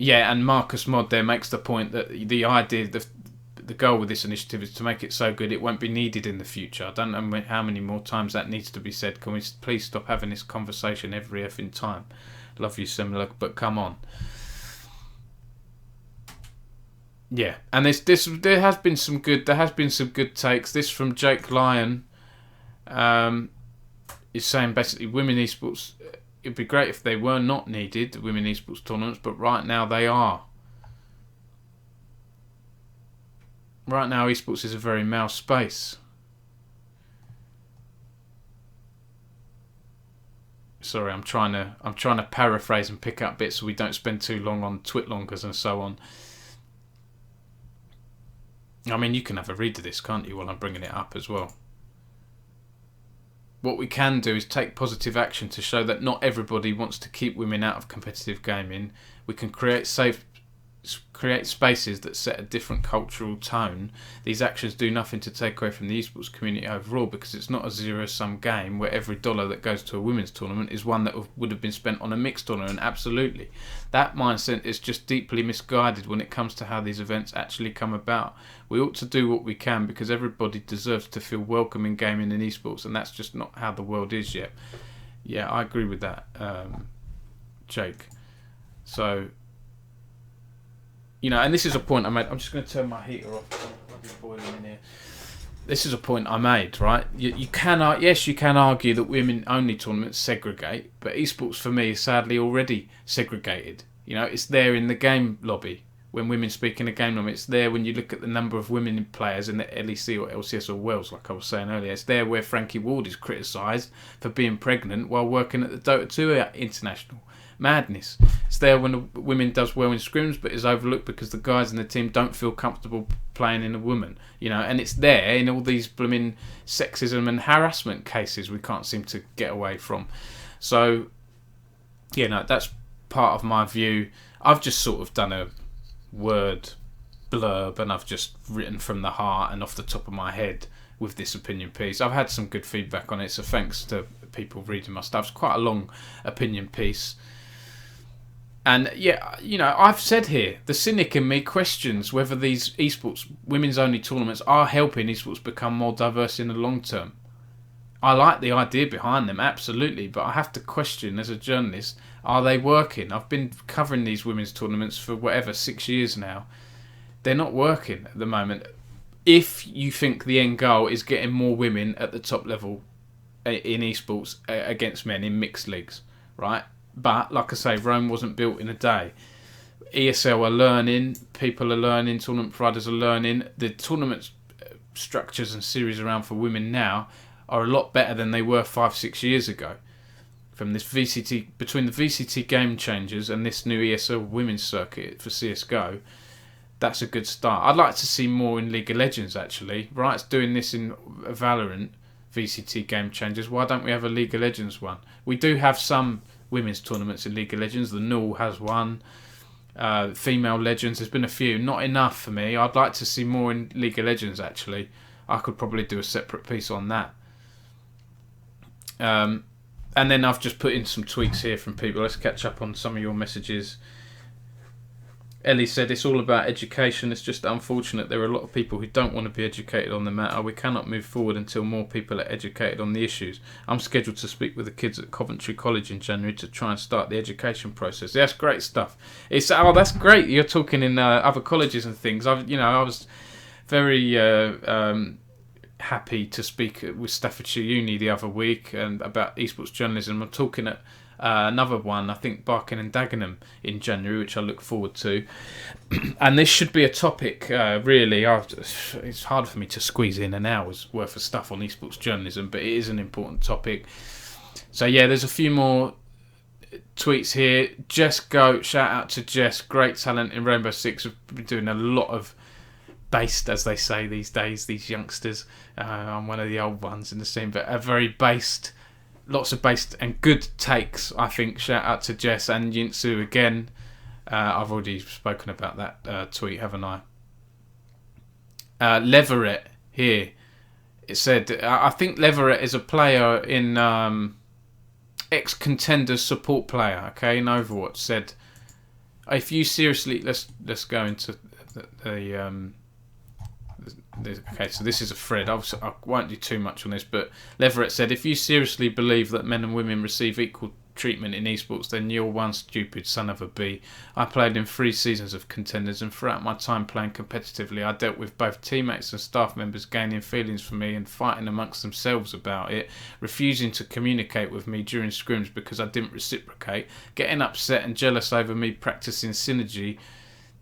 Yeah, and Marcus Mod there makes the point that the idea, the goal with this initiative is to make it so good it won't be needed in the future. I don't know how many more times that needs to be said. Can we please stop having this conversation every effing time? Love you, similar, but come on. Yeah, and there has been some good takes. This from Jake Lyon is saying basically women esports. It'd be great if they were not needed, the women esports tournaments, but right now they are. Right now, esports is a very male space. Sorry, I'm trying to paraphrase and pick up bits so we don't spend too long on twitlongers and so on. I mean, you can have a read of this, can't you, while I'm bringing it up as well. What we can do is take positive action to show that not everybody wants to keep women out of competitive gaming. We can create spaces that set a different cultural tone. These actions do nothing to take away from the esports community overall, because it's not a zero-sum game where every dollar that goes to a women's tournament is one that would have been spent on a mixed tournament. Absolutely. That mindset is just deeply misguided when it comes to how these events actually come about. We ought to do what we can because everybody deserves to feel welcome in gaming and esports, and that's just not how the world is yet. Yeah, I agree with that, Jake. So, and this is a point I made. I'm just going to turn my heater off. It's boiling in here. This is a point I made, right? You can argue that women-only tournaments segregate, but esports for me is sadly already segregated. It's there in the game lobby. When women speak in a game lobby, it's there when you look at the number of women players in the LEC or LCS or Worlds, like I was saying earlier. It's there where Frankie Ward is criticised for being pregnant while working at the Dota 2 International. Madness. It's there when the women does well in scrims, but is overlooked because the guys in the team don't feel comfortable playing in a woman. And it's there in all these blooming sexism and harassment cases we can't seem to get away from. So, that's part of my view. I've just sort of done a word blurb, and I've just written from the heart and off the top of my head with this opinion piece. I've had some good feedback on it, so thanks to people reading my stuff. It's quite a long opinion piece. And I've said here, the cynic in me questions whether these esports women's only tournaments are helping esports become more diverse in the long term. I like the idea behind them, absolutely, but I have to question as a journalist, are they working? I've been covering these women's tournaments for 6 years now. They're not working at the moment. If you think the end goal is getting more women at the top level in esports against men in mixed leagues, right? But, like I say, Rome wasn't built in a day. ESL are learning, people are learning, tournament providers are learning. The tournament structures and series around for women now are a lot better than they were 5-6 years ago. From this between the VCT game changers and this new ESL women's circuit for CSGO, that's a good start. I'd like to see more in League of Legends, actually. Riot's doing this in Valorant, VCT game changers. Why don't we have a League of Legends one? We do have some women's tournaments in League of Legends. The Null has one. Female Legends, there's been a few. Not enough for me. I'd like to see more in League of Legends, actually. I could probably do a separate piece on that. And then I've just put in some tweets here from people. Let's catch up on some of your messages. Ellie said, it's all about education. It's just unfortunate there are a lot of people who don't want to be educated on the matter. We cannot move forward until more people are educated on the issues. I'm scheduled to speak with the kids at Coventry College in January to try and start the education process. That's great stuff. That's great. You're talking in other colleges and things. I was very happy to speak with Staffordshire Uni the other week and about esports journalism. I'm talking at another one, I think Barking and Dagenham in January, which I look forward to. And this should be a topic, really. It's hard for me to squeeze in an hour's worth of stuff on esports journalism, but it is an important topic. So there's a few more tweets here. Jess Goat, shout out to Jess, great talent in Rainbow Six. We've been doing a lot of based, as they say these days, these youngsters. I'm one of the old ones in the scene, but very based. Lots of based and good takes, I think. Shout out to Jess and Yintsu again. I've already spoken about that tweet, haven't I? Leverett here. It said, I think Leverett is a player in ex-Contenders support player, okay, in Overwatch. Said, if you seriously... Let's go into the okay, so this is a thread. I won't do too much on this, but Leverett said, if you seriously believe that men and women receive equal treatment in esports, then you're one stupid son of a bee. I played in 3 seasons of Contenders, and throughout my time playing competitively, I dealt with both teammates and staff members gaining feelings for me and fighting amongst themselves about it, refusing to communicate with me during scrims because I didn't reciprocate, getting upset and jealous over me practicing synergy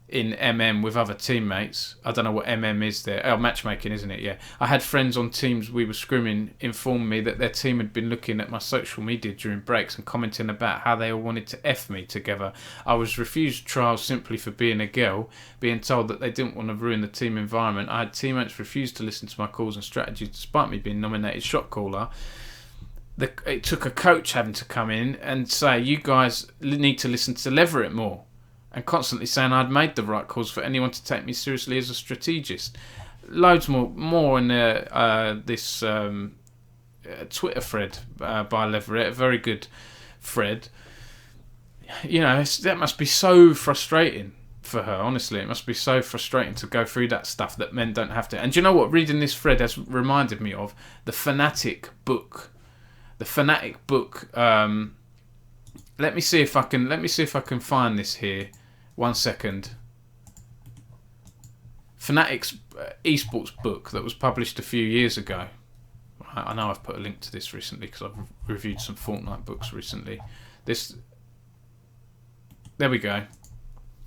in MM with other teammates. I don't know what MM is there. Oh, matchmaking, isn't it? Yeah. I had friends on teams we were scrimming inform me that their team had been looking at my social media during breaks and commenting about how they all wanted to F me together. I was refused trials simply for being a girl, being told that they didn't want to ruin the team environment. I had teammates refuse to listen to my calls and strategies despite me being nominated shot caller. It took a coach having to come in and say, you guys need to listen to Leverett more. And constantly saying I'd made the right calls for anyone to take me seriously as a strategist. Loads more in this Twitter thread by Leverett, a very good thread. That must be so frustrating for her, honestly. It must be so frustrating to go through that stuff that men don't have to. And do you know what? Reading this thread has reminded me of the Fanatic book. The Fanatic book. Let me see if I can find this here. 1 second. Fanatic's esports book that was published a few years ago. I know I've put a link to this recently because I've reviewed some Fortnite books recently. There we go.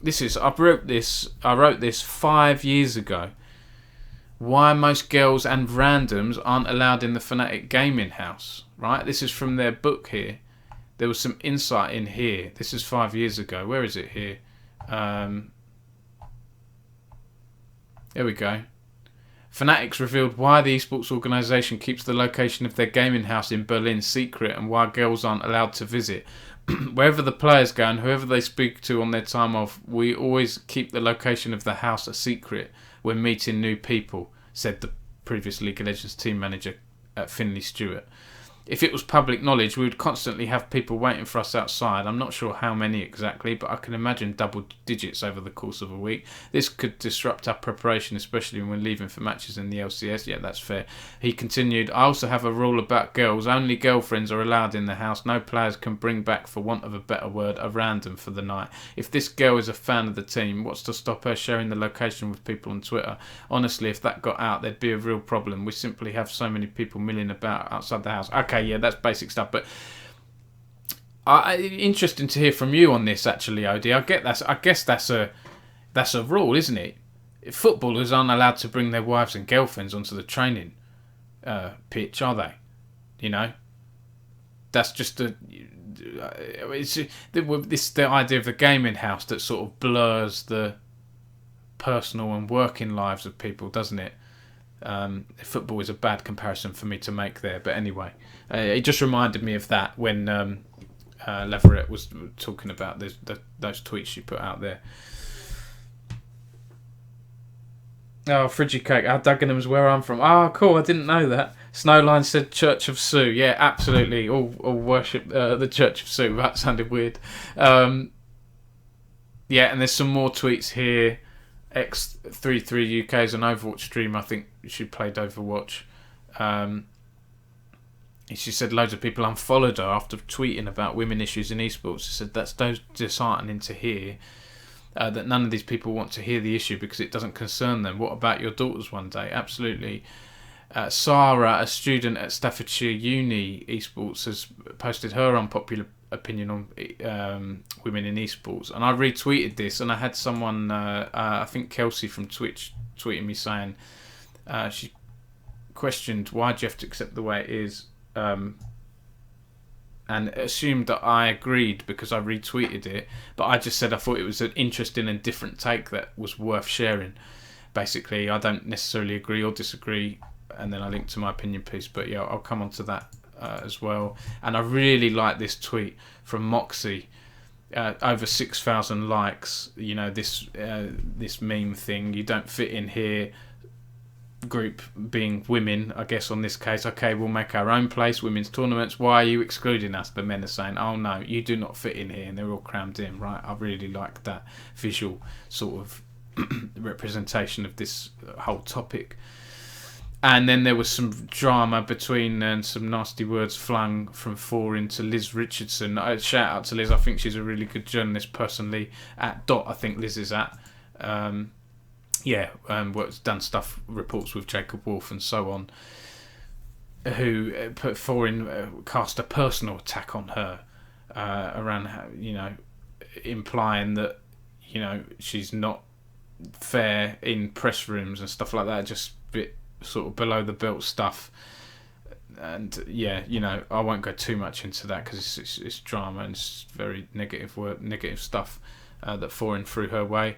I wrote this 5 years ago. Why most girls and randoms aren't allowed in the Fnatic gaming house. Right? This is from their book here. there was some insight in here. This is 5 years ago. Where is it here? There we go. Fanatics revealed why the esports organisation keeps the location of their gaming house in Berlin secret and why girls aren't allowed to visit. Wherever the players go and whoever they speak to on their time off, we always keep the location of the house a secret when meeting new people, said the previous League of Legends team manager at Finley Stewart. If it was public knowledge, we would constantly have people waiting for us outside. I'm not sure how many exactly, but I can imagine double digits over the course of a week. This could disrupt our preparation, especially when leaving for matches in the LCS. Yeah, that's fair. He continued, I also have a rule about girls. Only girlfriends are allowed in the house. No players can bring back, for want of a better word, a random for the night. If this girl is a fan of the team, what's to stop her sharing the location with people on Twitter? Honestly, if that got out, there'd be a real problem. We simply have so many people milling about outside the house. Okay, yeah, that's basic stuff, but interesting to hear from you on this. Actually, Odie, I guess that's a rule, isn't it? Footballers aren't allowed to bring their wives and girlfriends onto the training pitch, are they? You know, that's just the idea of the gaming house that sort of blurs the personal and working lives of people, doesn't it? Football is a bad comparison for me to make there, but anyway, it just reminded me of that when Leverett was talking about those tweets she put out there. Oh, Frigid Cake, Dagenham's where I'm from. Oh, cool, I didn't know that. Snowline said Church of Sue. Yeah, absolutely, all worship the Church of Sue. That sounded weird. Yeah, and there's some more tweets here. X33 UK is an Overwatch stream. I think she played Overwatch. She said loads of people unfollowed her after tweeting about women issues in esports. She said that's disheartening to hear that none of these people want to hear the issue because it doesn't concern them. What about your daughters one day? Absolutely. Sarah, a student at Staffordshire Uni Esports, has posted her unpopular opinion on women in esports, and I retweeted this, and I had someone, I think Kelsey from Twitch, tweeting me saying she questioned why do you have to accept the way it is, and assumed that I agreed because I retweeted it, but I just said I thought it was an interesting and different take that was worth sharing. Basically, I don't necessarily agree or disagree, and then I linked to my opinion piece, but yeah, I'll come on to that as well. And I really like this tweet from Moxie, over 6,000 likes. You know, this meme thing, you don't fit in here, group being women, I guess on this case. Okay, we'll make our own place, women's tournaments. Why are you excluding us? The men are saying, oh no, you do not fit in here, and they're all crammed in, right? I really like that visual sort of representation of this whole topic. And then there was some drama between and some nasty words flung from Foreign to Liz Richardson. Shout out to Liz. I think she's a really good journalist personally. At Dot, I think Liz is at. Done stuff, reports with Jacob Wolf and so on. Who put Foreign cast a personal attack on her around, implying that, she's not fair in press rooms and stuff like that. Just a bit sort of below the belt stuff, and yeah, I won't go too much into that because it's drama and it's very negative stuff that Foreign threw her way.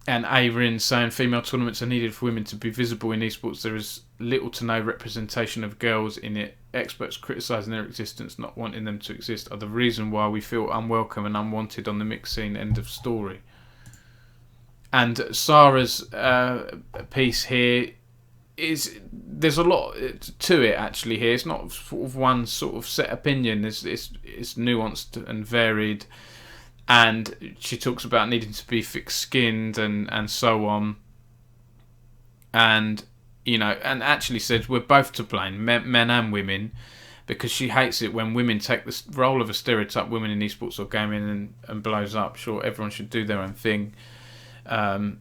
And Averin saying female tournaments are needed for women to be visible in esports. There is little to no representation of girls in it. Experts criticising their existence, not wanting them to exist, are the reason why we feel unwelcome and unwanted on the mixed scene. End of story. And Sarah's piece here there's a lot to it actually here. It's not sort of one sort of set opinion. It's nuanced and varied. And she talks about needing to be thick-skinned and so on. And, and actually says we're both to blame, men and women, because she hates it when women take the role of a stereotype women in esports or gaming and blows up. Sure, everyone should do their own thing. And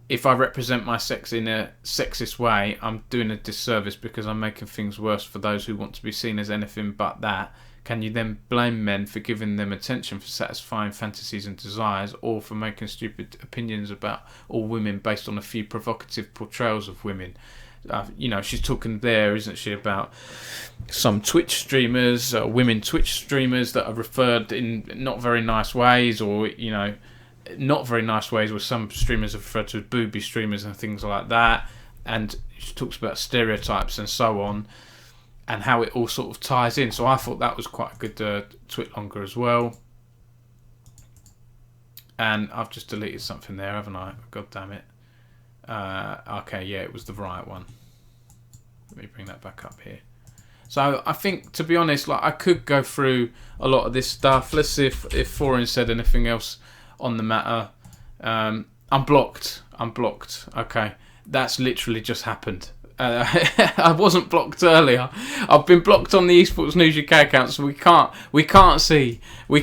if I represent my sex in a sexist way, I'm doing a disservice because I'm making things worse for those who want to be seen as anything but that. Can you then blame men for giving them attention for satisfying fantasies and desires, or for making stupid opinions about all women based on a few provocative portrayals of women? she's talking there, isn't she, about some Twitch streamers, women Twitch streamers that are referred in not very nice ways, or not very nice ways, where some streamers are referred to as booby streamers and things like that. And she talks about stereotypes and so on, and how it all sort of ties in. So I thought that was quite a good twit longer as well. And I've just deleted something there, haven't I? God damn it. Okay, yeah, it was the Riot one. Let me bring that back up here. So I think, to be honest, I could go through a lot of this stuff. Let's see if Foreign said anything else on the matter. I'm blocked. Okay, that's literally just happened. I wasn't blocked earlier. I've been blocked on the Esports News UK account, so we can't see the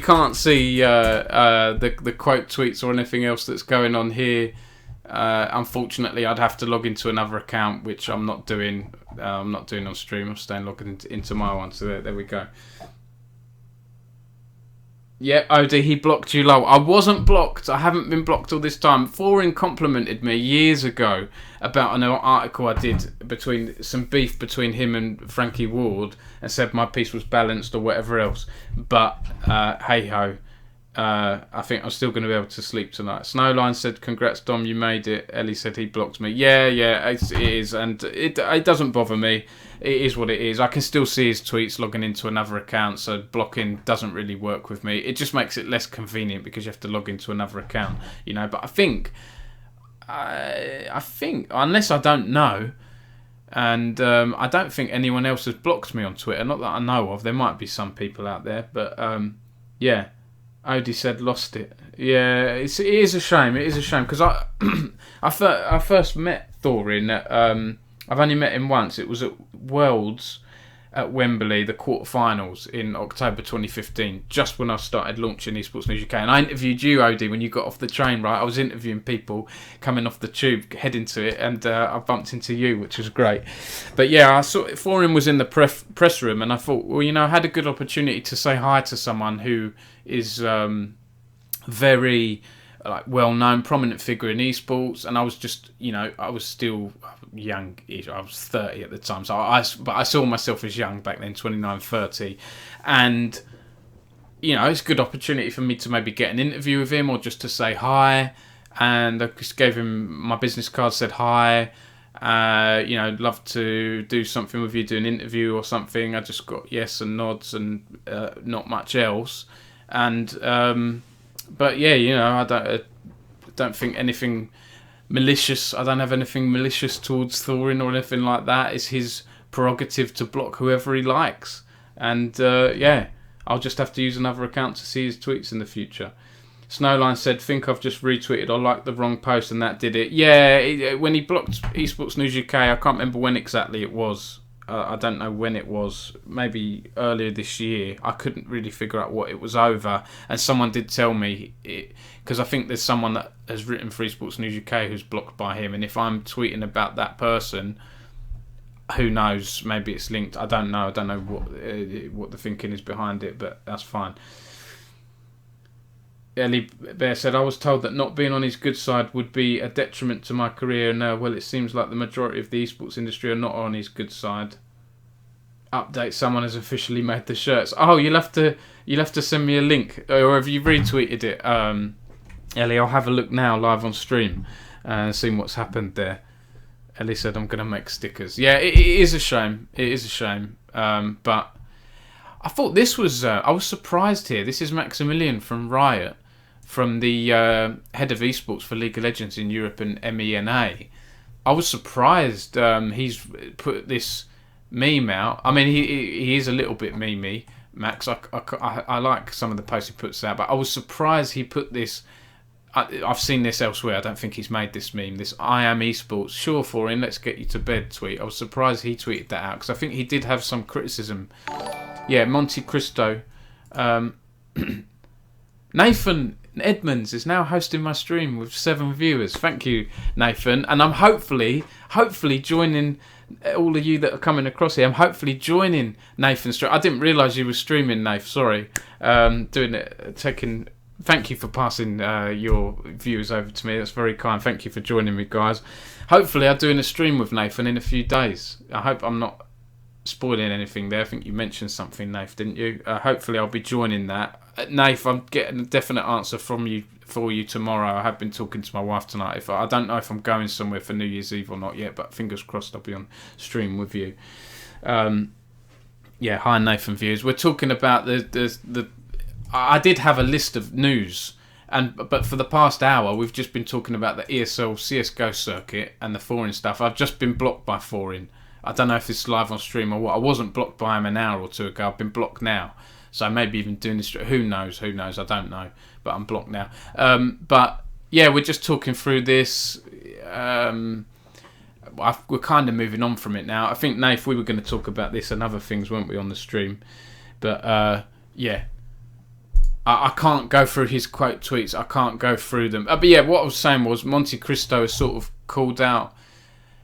quote tweets or anything else that's going on here. Unfortunately, I'd have to log into another account, which I'm not doing. I'm not doing on stream. I'm staying logged into my one. So there we go. Yeah, Odie, he blocked you low. I wasn't blocked. I haven't been blocked all this time. Foreign complimented me years ago about an article I did between some beef between him and Frankie Ward, and said my piece was balanced or whatever else. But hey ho, I think I'm still going to be able to sleep tonight. Snowline said, "Congrats, Dom, you made it." Ellie said he blocked me. Yeah, it is, and it doesn't bother me. It is what it is. I can still see his tweets logging into another account, so blocking doesn't really work with me. It just makes it less convenient because you have to log into another account, But I think, unless I don't know, and I don't think anyone else has blocked me on Twitter. Not that I know of. There might be some people out there, but yeah. Odie said lost it. Yeah, it is a shame. It is a shame because I first met Thorin at I've only met him once. It was at Worlds at Wembley, the quarterfinals in October 2015, just when I started launching Esports News UK. And I interviewed you, Odie, when you got off the train, right? I was interviewing people coming off the tube, heading to it, and I bumped into you, which was great. But yeah, I saw Foreign was in the press room, and I thought, well, I had a good opportunity to say hi to someone who is very well-known, prominent figure in esports, and I was just, I was still young-ish. I was 30 at the time, but I saw myself as young back then, 29, 30, and it's a good opportunity for me to maybe get an interview with him or just to say hi. And I just gave him my business card, said hi. Love to do something with you, do an interview or something. I just got yes and nods and not much else. And but yeah, I don't think anything malicious. I don't have anything malicious towards Thorin or anything like that. It's his prerogative to block whoever he likes. And yeah, I'll just have to use another account to see his tweets in the future. Snowline said, "Think I've just retweeted or liked the wrong post and that did it." Yeah, when he blocked Esports News UK, I can't remember when exactly it was. I don't know when it was. Maybe earlier this year. I couldn't really figure out what it was over. And someone did tell me, because I think there's someone that has written for Esports News UK who's blocked by him. And if I'm tweeting about that person, who knows? Maybe it's linked. I don't know. I don't know what the thinking is behind it, but that's fine. Ellie Bear said, "I was told that not being on his good side would be a detriment to my career. Now, well, it seems like the majority of the esports industry are not on his good side." Update: someone has officially made the shirts. Oh, you'll have to send me a link, or have you retweeted it? Ellie, I'll have a look now live on stream and see what's happened there. Ellie said, "I'm going to make stickers." Yeah, it is a shame. It is a shame. But I thought this was... I was surprised here. This is Maximilian from Riot, from the head of esports for League of Legends in Europe and MENA. I was surprised he's put this meme out. I mean, he is a little bit memey, Max. I like some of the posts he puts out, but I was surprised he put this... I've seen this elsewhere. I don't think he's made this meme. This "I am esports, sure Foreign, let's get you to bed" tweet. I was surprised he tweeted that out because I think he did have some criticism. Yeah, Monte Cristo. Nathan Edmonds is now hosting my stream with 7 viewers. Thank you, Nathan. And I'm hopefully joining all of you that are coming across here. I'm hopefully joining Nathan's stream. I didn't realise you were streaming, Nath. Sorry. Taking thank you for passing your views over to me. That's very kind. Thank you for joining me, guys. Hopefully I'm doing a stream with Nathan in a few days. I hope I'm not spoiling anything there. I think you mentioned something, Nath, didn't you? Hopefully I'll be joining that. Nath, I'm getting a definite answer for you tomorrow. I have been talking to my wife tonight. I don't know if I'm going somewhere for New Year's Eve or not yet, but fingers crossed I'll be on stream with you. Yeah, hi Nathan viewers. We're talking about the I did have a list of news, but for the past hour we've just been talking about the ESL CSGO circuit and the foreign stuff. I've just been blocked by foreign. I don't know if it's live on stream or what. I wasn't blocked by him an hour or two ago. I've been blocked now. So maybe even doing this. Who knows? I don't know. But I'm blocked now. But yeah, we're just talking through this. We're kind of moving on from it now. I think, Nath, we were going to talk about this and other things, weren't we, on the stream? But yeah. I can't go through his quote tweets. I can't go through them. But yeah, what I was saying was Monte Cristo has sort of called out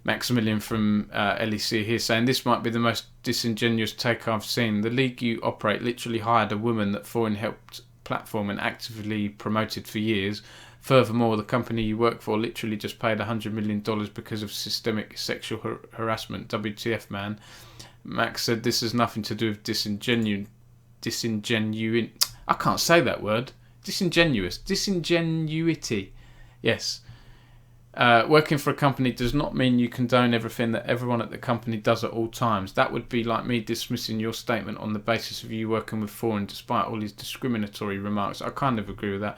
Maximilian from LEC here, saying this might be the most disingenuous take I've seen. The league you operate literally hired a woman that Foreign helped platform and actively promoted for years. Furthermore, the company you work for literally just paid $100 million because of systemic sexual harassment. WTF, man. Max said this has nothing to do with disingenuity. I can't say that word. Disingenuity. Yes. Working for a company does not mean you condone everything that everyone at the company does at all times. That would be like me dismissing your statement on the basis of you working with Foreign despite all his discriminatory remarks. I kind of agree with that.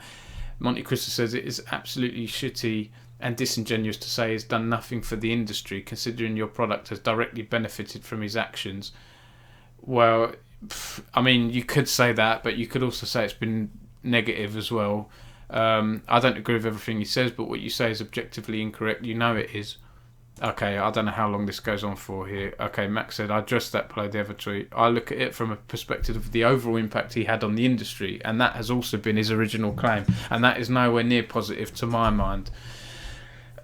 Monte Cristo says it is absolutely shitty and disingenuous to say he's done nothing for the industry, considering your product has directly benefited from his actions. Well, I mean, you could say that, but you could also say it's been negative as well. I don't agree with everything he says, but what you say is objectively incorrect. You know it is. Okay, I don't know how long this goes on for here. Okay, Max said, I addressed that below the other tweet. I look at it from a perspective of the overall impact he had on the industry, and that has also been his original claim, and that is nowhere near positive to my mind.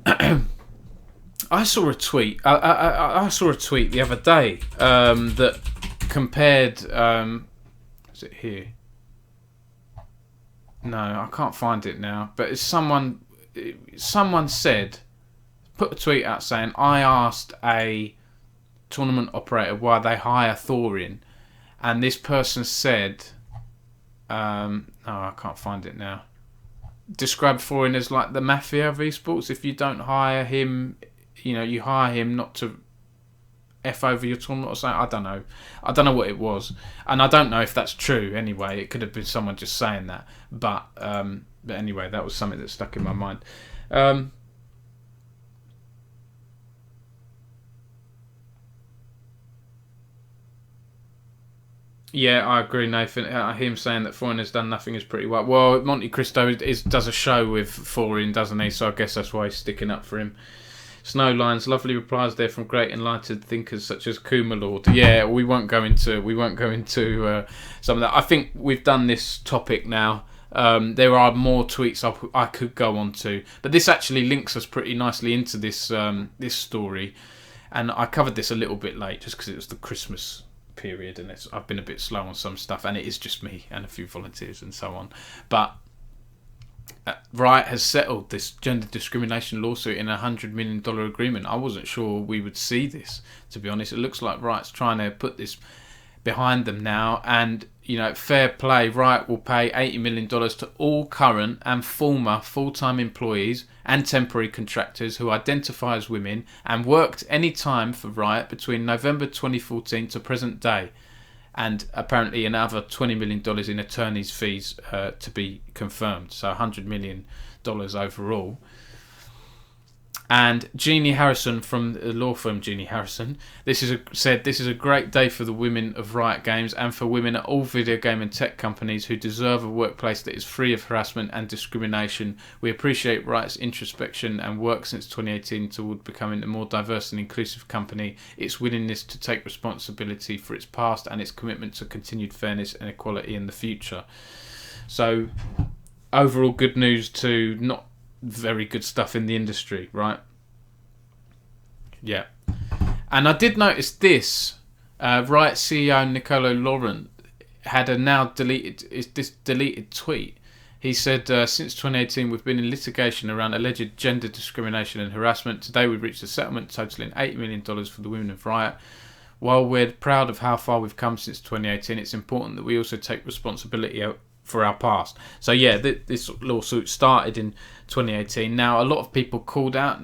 I saw a tweet. I saw a tweet the other day that compared. Is it here? No, I can't find it now. But it's someone said, put a tweet out saying, I asked a tournament operator why they hire Thorin, and this person said, no, I can't find it now. Describe Thorin as like the mafia of esports. If you don't hire him, you hire him not to F over your tournament or something. I don't know what it was, and I don't know if that's true anyway. It could have been someone just saying that, but anyway, that was something that stuck in my mind. Yeah, I agree, Nathan. Him saying that Foreign has done nothing is pretty well. Well, Monte Cristo does a show with Foreign, doesn't he? So I guess that's why he's sticking up for him. Snowlines, lovely replies there from great enlightened thinkers such as Kumalord. Yeah, we won't go into some of that. I think we've done this topic now. There are more tweets I could go on to, but this actually links us pretty nicely into this this story. And I covered this a little bit late just because it was the Christmas period, and I've been a bit slow on some stuff, and it is just me and a few volunteers and so on. But Riot has settled this gender discrimination lawsuit in a $100 million agreement. I wasn't sure we would see this, to be honest. It looks like Riot's trying to put this behind them now, and fair play. Riot will pay $80 million to all current and former full-time employees and temporary contractors who identify as women and worked any time for Riot between November 2014 to present day, and apparently another $20 million in attorney's fees to be confirmed. So $100 million overall. And Jeannie Harrison from the law firm Jeannie Harrison, this is a great day for the women of Riot Games and for women at all video game and tech companies who deserve a workplace that is free of harassment and discrimination. We appreciate Riot's introspection and work since 2018 toward becoming a more diverse and inclusive company, its willingness to take responsibility for its past, and its commitment to continued fairness and equality in the future. So overall good news to not very good stuff in the industry, right? Yeah. And I did notice this. Riot CEO Nicolo Laurent had a now deleted tweet. He said, since 2018, we've been in litigation around alleged gender discrimination and harassment. Today, we've reached a settlement totaling $8 million for the women of Riot. While we're proud of how far we've come since 2018, it's important that we also take responsibility for our past. So yeah, this lawsuit started in 2018. Now, a lot of people called out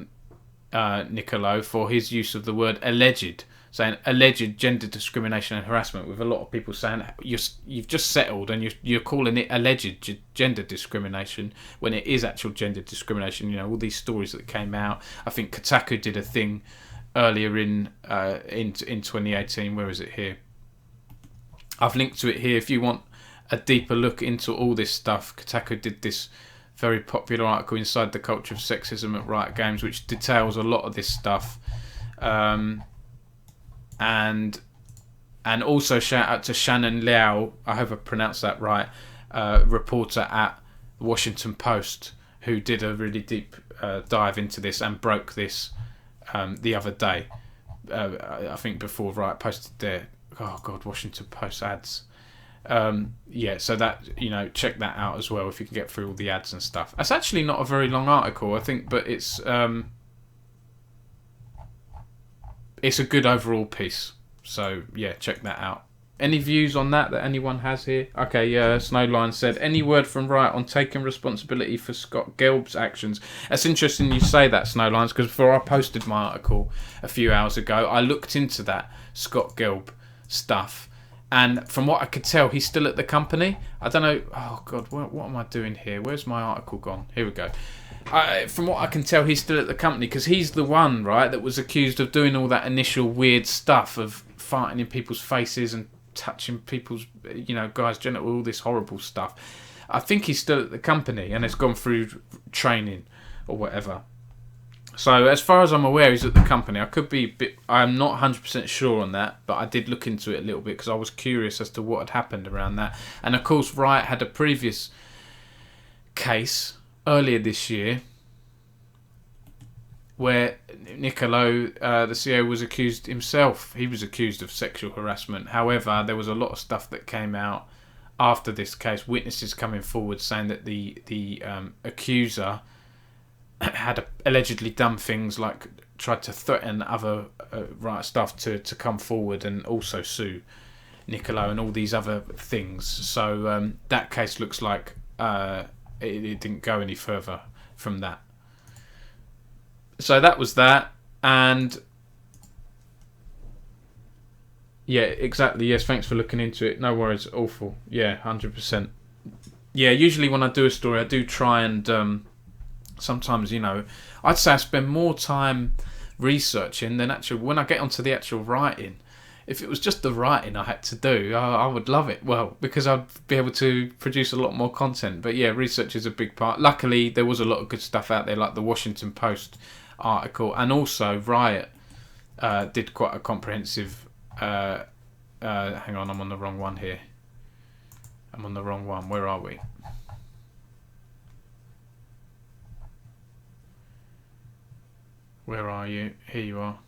Nicolo for his use of the word alleged, saying alleged gender discrimination and harassment, with a lot of people saying you've just settled and you're calling it alleged gender discrimination when it is actual gender discrimination. You know, all these stories that came out. I think Kotaku did a thing earlier in 2018. Where is it here? I've linked to it here if you want a deeper look into all this stuff. Kotaku did this very popular article, Inside the Culture of Sexism at Riot Games, which details a lot of this stuff. And also shout out to Shannon Liao, I hope I pronounced that right, reporter at the Washington Post, who did a really deep dive into this and broke this the other day. I think before Riot posted their Washington Post ads. So that, check that out as well if you can get through all the ads and stuff. It's actually not a very long article, I think, but it's a good overall piece. So yeah, check that out. Any views on that anyone has here? Okay, Snowline said, any word from Riot on taking responsibility for Scott Gelb's actions? That's interesting you say that, Snowlines, because before I posted my article a few hours ago, I looked into that Scott Gelb stuff. And from what I could tell, he's still at the company. I don't know. Oh, God, what am I doing here? Where's my article gone? Here we go. From what I can tell, he's still at the company because he's the one, right, that was accused of doing all that initial weird stuff of farting in people's faces and touching people's, guys' genital, all this horrible stuff. I think he's still at the company and has gone through training or whatever. So as far as I'm aware, he's at the company. I'm not 100% sure on that, but I did look into it a little bit because I was curious as to what had happened around that. And of course, Riot had a previous case earlier this year where Nicolo, the CEO, was accused himself. He was accused of sexual harassment. However, there was a lot of stuff that came out after this case, witnesses coming forward saying that the accuser had allegedly done things like tried to threaten other Riot staff to come forward and also sue Nicolo and all these other things. So that case looks like it didn't go any further from that. So that was that. And yeah, exactly. Yes, thanks for looking into it. No worries. Awful. Yeah, 100%. Yeah, usually when I do a story, I do try and sometimes, I'd say I spend more time researching than actually when I get onto the actual writing. If it was just the writing I had to do, I would love it. Well, because I'd be able to produce a lot more content. But yeah, research is a big part. Luckily, there was a lot of good stuff out there, like the Washington Post article, and also Riot did quite a comprehensive. Hang on, I'm on the wrong one here. I'm on the wrong one. Where are we? Where are you? Here you are.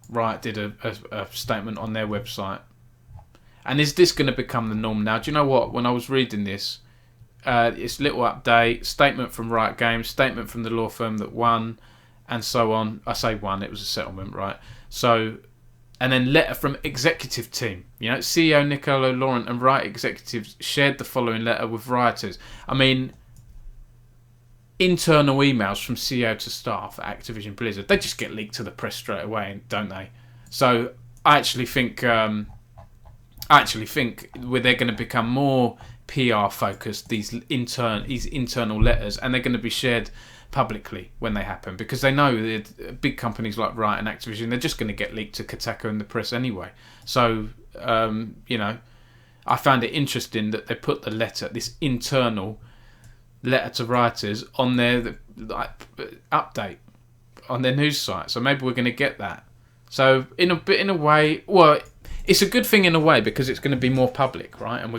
Riot did a statement on their website. And is this going to become the norm now? Do you know what? When I was reading this, it's little update, statement from Riot Games, statement from the law firm that won, and so on. I say won, it was a settlement, right? So, and then letter from executive team. CEO Nicolo Laurent and Riot executives shared the following letter with rioters. I mean, internal emails from CEO to staff at Activision Blizzard, they just get leaked to the press straight away, don't they? So I actually think where they're going to become more PR focused, these internal letters, and they're going to be shared publicly when they happen, because they know that big companies like Riot and Activision, they're just going to get leaked to Kotaku and the press anyway. So I found it interesting that they put the letter, this internal letter to writers, on their update on their news site. So maybe we're going to get that. So in a way, well, it's a good thing in a way because it's going to be more public, right? And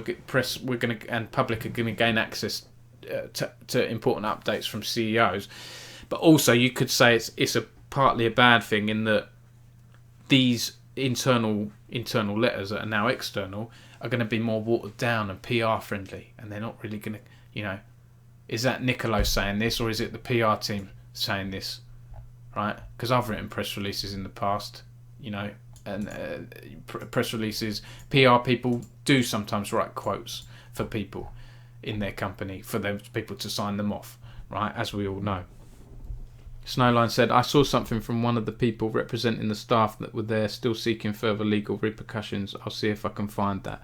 public are going to gain access to important updates from CEOs. But also, you could say it's partly a bad thing in that these internal letters that are now external are going to be more watered down and PR friendly, and they're not really going to, is that Nicolo saying this, or is it the PR team saying this, right? Because I've written press releases in the past, and press releases, PR people do sometimes write quotes for people in their company for those people to sign them off, right? As we all know. Snowline said, I saw something from one of the people representing the staff that were there still seeking further legal repercussions. I'll see if I can find that.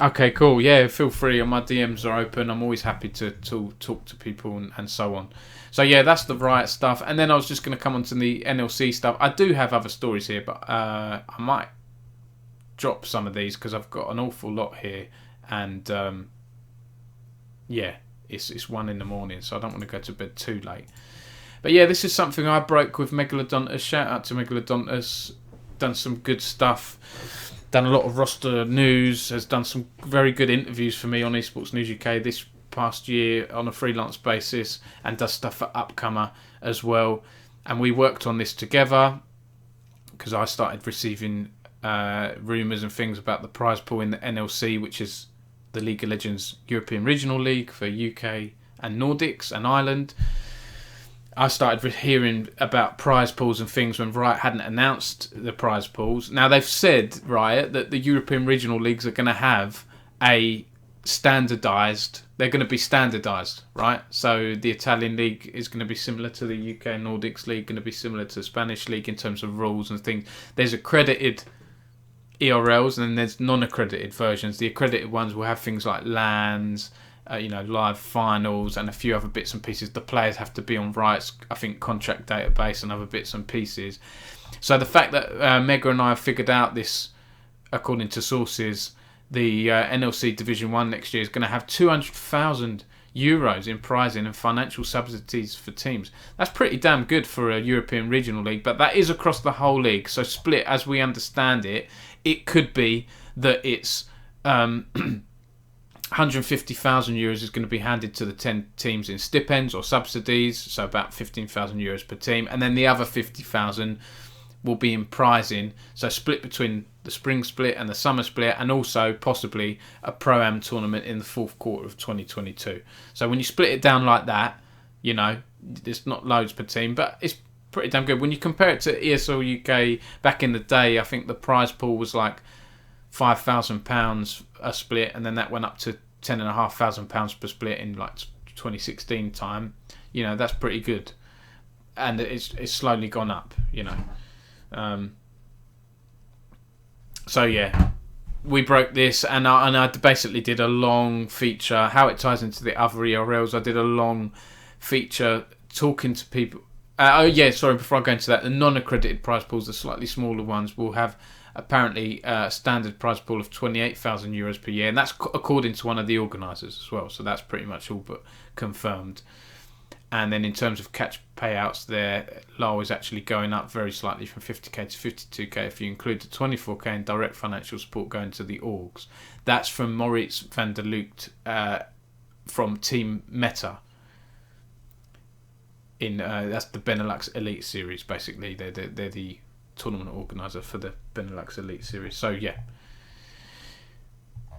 Okay, cool. Yeah, feel free. My DMs are open. I'm always happy to talk to people and so on. So yeah, that's the Riot stuff. And then I was just going to come on to the NLC stuff. I do have other stories here, but I might drop some of these because I've got an awful lot here. And it's 1 a.m, so I don't want to go to bed too late. But yeah, this is something I broke with Megalodontus. Shout out to Megalodontus. Done some good stuff. Done a lot of roster news. Has done some very good interviews for me on Esports News UK this past year on a freelance basis. And does stuff for Upcomer as well. And we worked on this together because I started receiving rumours and things about the prize pool in the NLC, which is the League of Legends European Regional League for UK and Nordics and Ireland. I started hearing about prize pools and things when Riot hadn't announced the prize pools. Now, they've said, Riot, that the European regional leagues are going to have they're going to be standardised, right? So the Italian league is going to be similar to the UK Nordics league, going to be similar to the Spanish league in terms of rules and things. There's accredited ERLs and then there's non-accredited versions. The accredited ones will have things like LANs, live finals and a few other bits and pieces. The players have to be on Riot's, I think, contract database and other bits and pieces. So the fact that Mega and I have figured out this, according to sources, the NLC Division 1 next year is going to have 200,000 euros in prizing and financial subsidies for teams. That's pretty damn good for a European regional league, but that is across the whole league. So split, as we understand it, it could be that it's 150,000 euros is going to be handed to the 10 teams in stipends or subsidies, so about 15,000 euros per team, and then the other 50,000 will be in prizing, so split between the spring split and the summer split, and also possibly a Pro-Am tournament in the fourth quarter of 2022. So when you split it down like that, there's not loads per team, but it's pretty damn good. When you compare it to ESL UK back in the day, I think the prize pool was like £5,000 a split, and then that went up to £10,500 per split in like 2016 time. That's pretty good, and it's slowly gone up. So yeah, we broke this, and I basically did a long feature how it ties into the other ERLs. I did a long feature talking to people. Before I go into that, the non-accredited prize pools, the slightly smaller ones, will have apparently a standard prize pool of 28,000 euros per year, and that's according to one of the organisers as well, so that's pretty much all but confirmed. And then in terms of catch payouts, their low is actually going up very slightly from 50k to 52k if you include the 24k in direct financial support going to the orgs. That's from Moritz van der Lucht from Team Meta. That's the Benelux Elite Series, basically. They're the tournament organizer for the Benelux Elite Series. So yeah,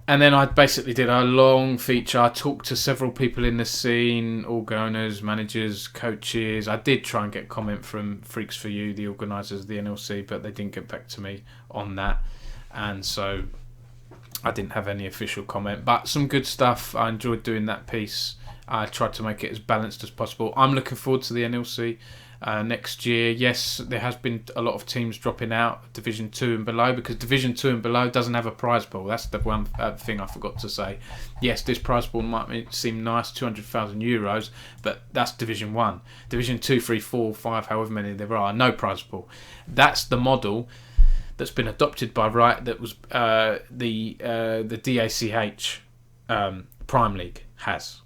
and then I basically did a long feature. I talked to several people in the scene, org owners, managers, coaches. I did try and get comment from Freaks for You, the organisers of the NLC, but they didn't get back to me on that, and so I didn't have any official comment. But some good stuff. I enjoyed doing that piece. I tried to make it as balanced as possible. I'm looking forward to the NLC next year. Yes, there has been a lot of teams dropping out, Division 2 and below, because Division 2 and below doesn't have a prize pool. That's the one thing I forgot to say. Yes, this prize pool might seem nice, 200,000 euros, but that's Division 1. Division 2, 3, 4, 5, however many there are, no prize pool. That's the model that's been adopted by Riot, that was the DACH Prime League has.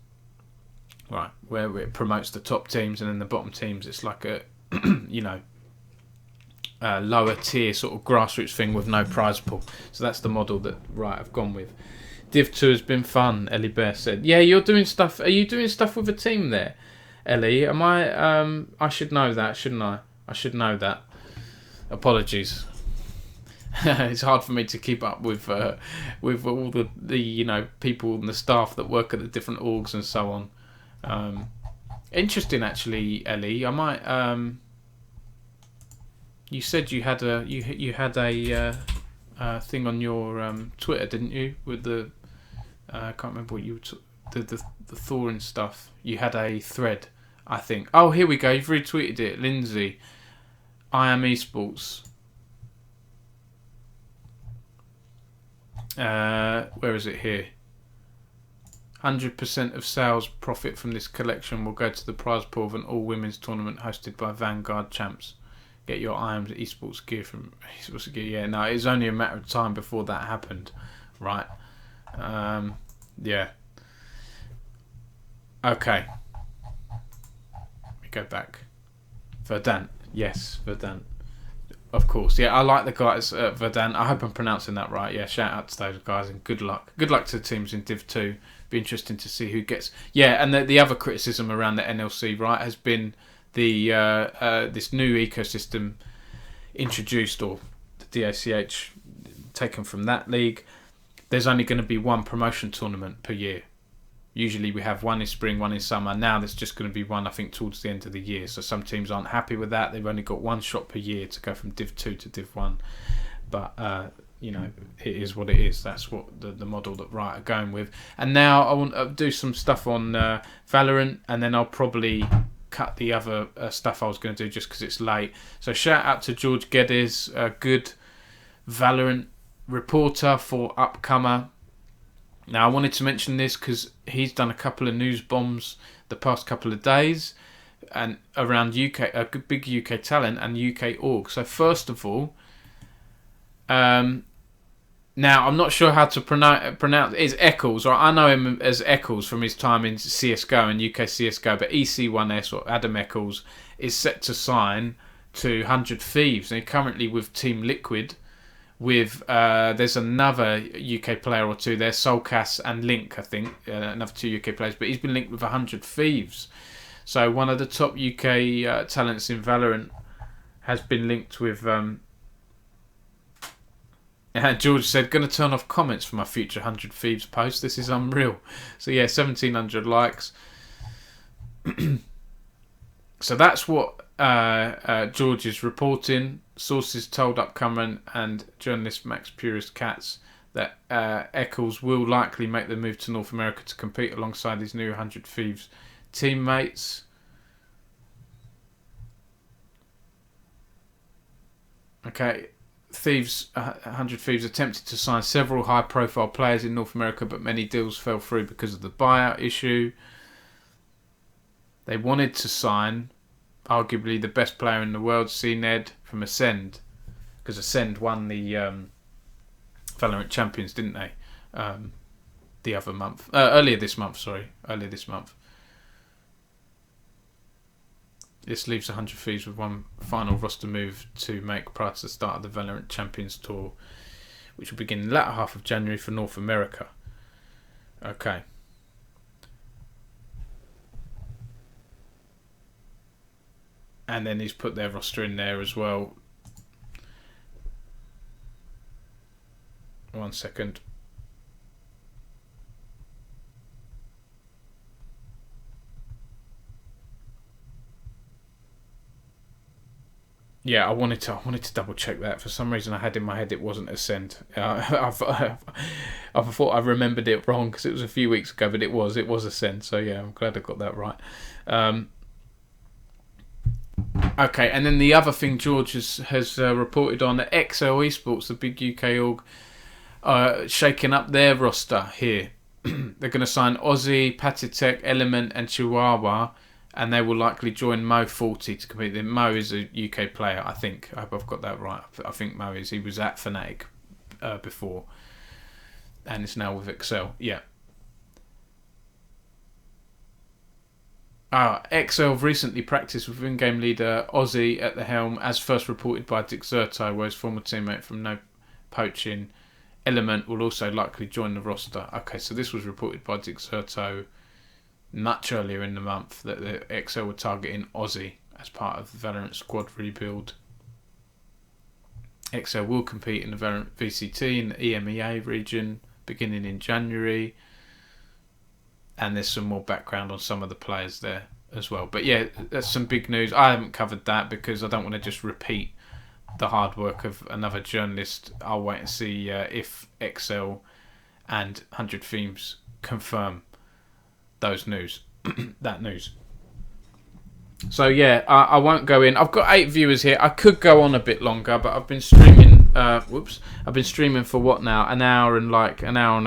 Right, where it promotes the top teams, and then the bottom teams, it's like a lower tier sort of grassroots thing with no prize pool. So that's the model that Riot have gone with. Div 2 has been fun, Ellie Bear said. Yeah, you're doing stuff. Are you doing stuff with a team there, Ellie? Am I? I should know that, shouldn't I? I should know that. Apologies. it's hard for me to keep up with all the people and the staff that work at the different orgs and so on. Interesting, actually, Ellie. I might. You said you had a thing on your Twitter, didn't you? With the I can't remember what you the Thorin stuff. You had a thread, I think. Oh, here we go. You've retweeted it, Lindsay. I am Esports. Where is it here? 100% of sales profit from this collection will go to the prize pool of an all-women's tournament hosted by Vanguard Champs. Get your IAMS Esports gear from Esports gear. Yeah, no, it was only a matter of time before that happened, right? Yeah. Okay. We go back. Verdant. Yes, Verdant. Of course. Yeah, I like the guys at Verdant. I hope I'm pronouncing that right. Yeah, shout out to those guys and good luck. Good luck to the teams in Div 2. Be interesting to see who gets... Yeah, and the other criticism around the NLC, right, has been the this new ecosystem introduced, or the DACH taken from that league. There's only going to be one promotion tournament per year. Usually we have one in spring, one in summer. Now there's just going to be one, I think, towards the end of the year. So some teams aren't happy with that. They've only got one shot per year to go from Div 2 to Div 1. But, it is what it is. That's what the model that Riot are going with. And now I want to do some stuff on Valorant, and then I'll probably cut the other stuff I was going to do just because it's late. So shout out to George Geddes, a good Valorant reporter for Upcomer. Now, I wanted to mention this because he's done a couple of news bombs the past couple of days and around UK, a big UK talent and UK org. So first of all, now I'm not sure how to pronounce. It's Eccles, or I know him as Eccles from his time in CS:GO and UK CS:GO. But EC1S, or Adam Eccles, is set to sign to 100 Thieves, and he's currently with Team Liquid. With there's another UK player or two there, Solcas and Link, I think, another two UK players, but he's been linked with 100 Thieves. So one of the top UK talents in Valorant has been linked with... George said, going to turn off comments for my future 100 Thieves post. This is unreal. So yeah, 1,700 likes. So that's what George is reporting. Sources told Upcomer and journalist Max Purist Katz that Eccles will likely make the move to North America to compete alongside his new 100 Thieves teammates. Okay, 100 Thieves attempted to sign several high-profile players in North America, but many deals fell through because of the buyout issue. They wanted to sign arguably the best player in the world, CNED, from Ascend, because Ascend won the Valorant Champions, didn't they? The other month, earlier this month. This leaves 100 Thieves with one final roster move to make prior to the start of the Valorant Champions Tour, which will begin in the latter half of January for North America. Okay. And then he's put their roster in there as well. 1 second. Yeah, I wanted to double check that. For some reason, I had in my head it wasn't Ascend. I thought I remembered it wrong because it was a few weeks ago, but it was Ascend. So yeah, I'm glad I got that right. Okay, and then the other thing George has reported on, that XL Esports, the big UK org, shaking up their roster here. They're going to sign Aussie, Patitek, Element and Chihuahua, and they will likely join Mo 40 to compete. Mo is a UK player, I think. I hope I've got that right. I think Mo is. He was at Fnatic before, and is now with Excel. Yeah. XL have recently practiced with in-game leader Aussie at the helm, as first reported by Dick Zerto, where his former teammate from No Poaching, Element, will also likely join the roster. Okay, so this was reported by Dick Zerto much earlier in the month, that the XL were targeting Aussie as part of the Valorant squad rebuild. EXL will compete in the VCT in the EMEA region beginning in January. And there's some more background on some of the players there as well. But yeah, that's some big news. I haven't covered that because I don't want to just repeat the hard work of another journalist. I'll wait and see if EXL and 100 Themes confirm those news. that news. So yeah, I won't go in. I've got 8 viewers here. I could go on a bit longer, but I've been streaming. I've been streaming for what now? An hour and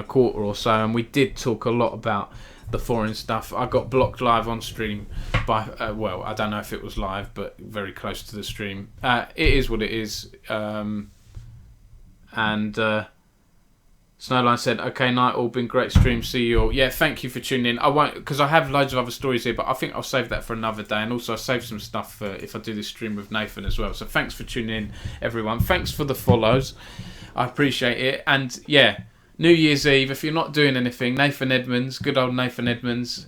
a quarter or so, and we did talk a lot about the foreign stuff. I got blocked live on stream by I don't know if it was live, but very close to the stream. It is what it is. Snowline said, "Okay, night all, been great stream. See you all." Yeah, thank you for tuning in. I won't, because I have loads of other stories here, but I think I'll save that for another day. And also, I'll save some stuff for if I do this stream with Nathan as well. So thanks for tuning in, everyone. Thanks for the follows. I appreciate it. And yeah, New Year's Eve, if you're not doing anything, Nathan Edmonds, good old Nathan Edmonds,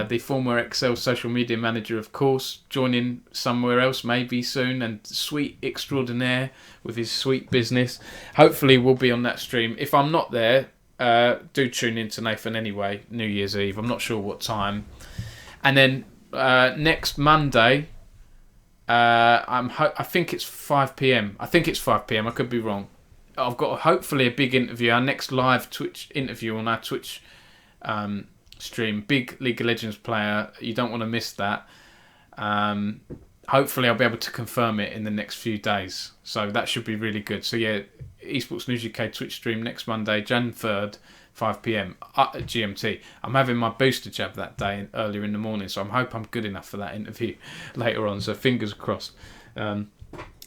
the former EXL social media manager, of course, joining somewhere else maybe soon, and sweet extraordinaire with his sweet business. Hopefully we'll be on that stream. If I'm not there, do tune in to Nathan anyway, New Year's Eve. I'm not sure what time. And then next Monday, I think it's 5 p.m. I think it's 5 p.m. I could be wrong. I've got hopefully a big interview, our next live Twitch interview on our Twitch stream. Big League of Legends player. You don't want to miss that. Hopefully I'll be able to confirm it in the next few days. So that should be really good. So yeah, Esports News UK Twitch stream next Monday, Jan 3rd, 5 p.m. at GMT. I'm having my booster jab that day earlier in the morning, so I hope I'm good enough for that interview later on. So fingers crossed.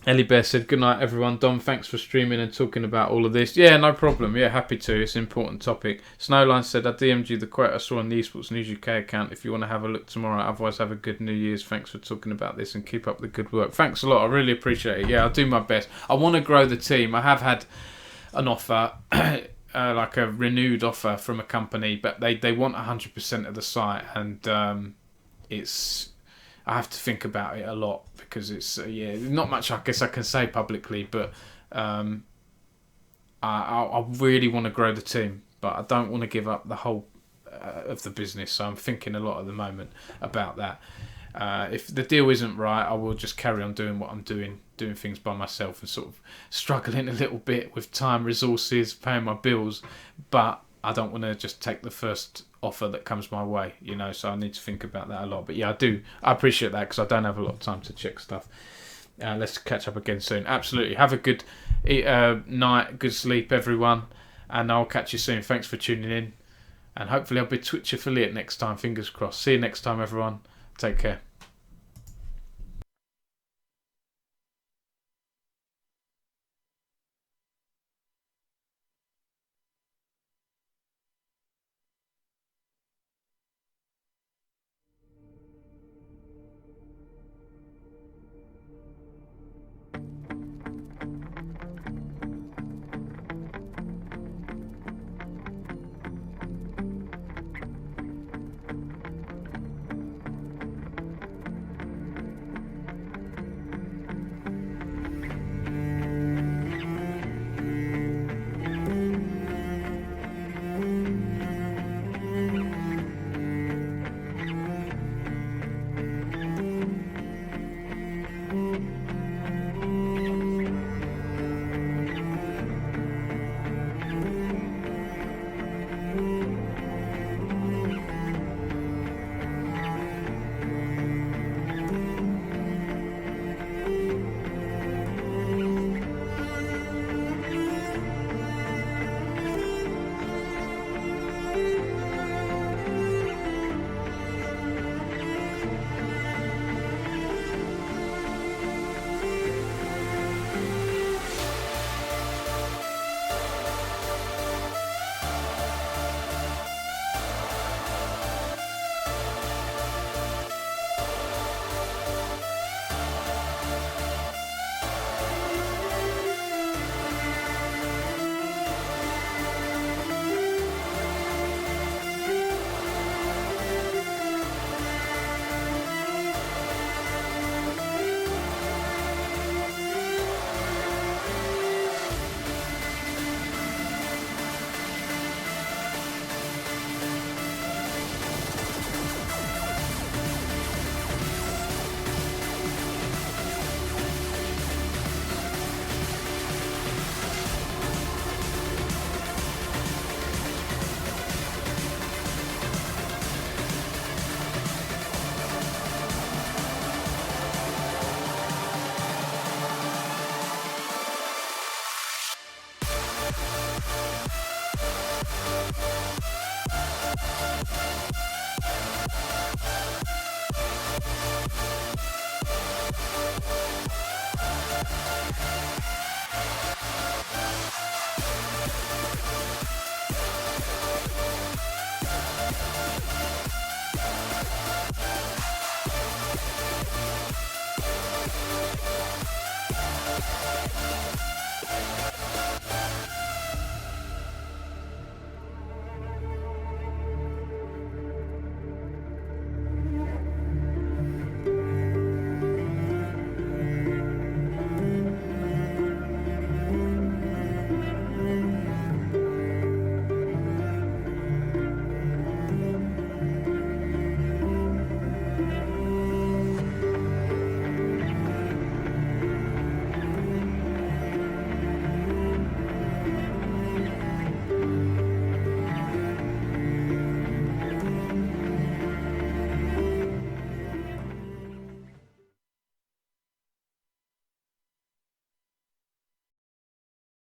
Ellie Bear said, "Good night, everyone. Dom, thanks for streaming and talking about all of this." Yeah, no problem. Yeah, happy to. It's an important topic. Snowline said, "I DM'd you the quote I saw on the Esports News UK account if you want to have a look tomorrow. Otherwise, have a good New Year's. Thanks for talking about this and keep up the good work." Thanks a lot. I really appreciate it. Yeah, I'll do my best. I want to grow the team. I have had an offer, like a renewed offer from a company, but they want 100% of the site, and I have to think about it a lot because it's not much I guess I can say publicly, but I really want to grow the team, but I don't want to give up the whole of the business. So I'm thinking a lot at the moment about that. If the deal isn't right, I will just carry on doing what I'm doing things by myself and sort of struggling a little bit with time, resources, paying my bills, but I don't want to just take the first offer that comes my way, so I need to think about that a lot. But yeah, I appreciate that because I don't have a lot of time to check stuff. Let's catch up again soon. Absolutely. Have a good night, good sleep, everyone, and I'll catch you soon. Thanks for tuning in, and hopefully I'll be Twitch affiliate next time. Fingers crossed. See you next time, everyone. Take care.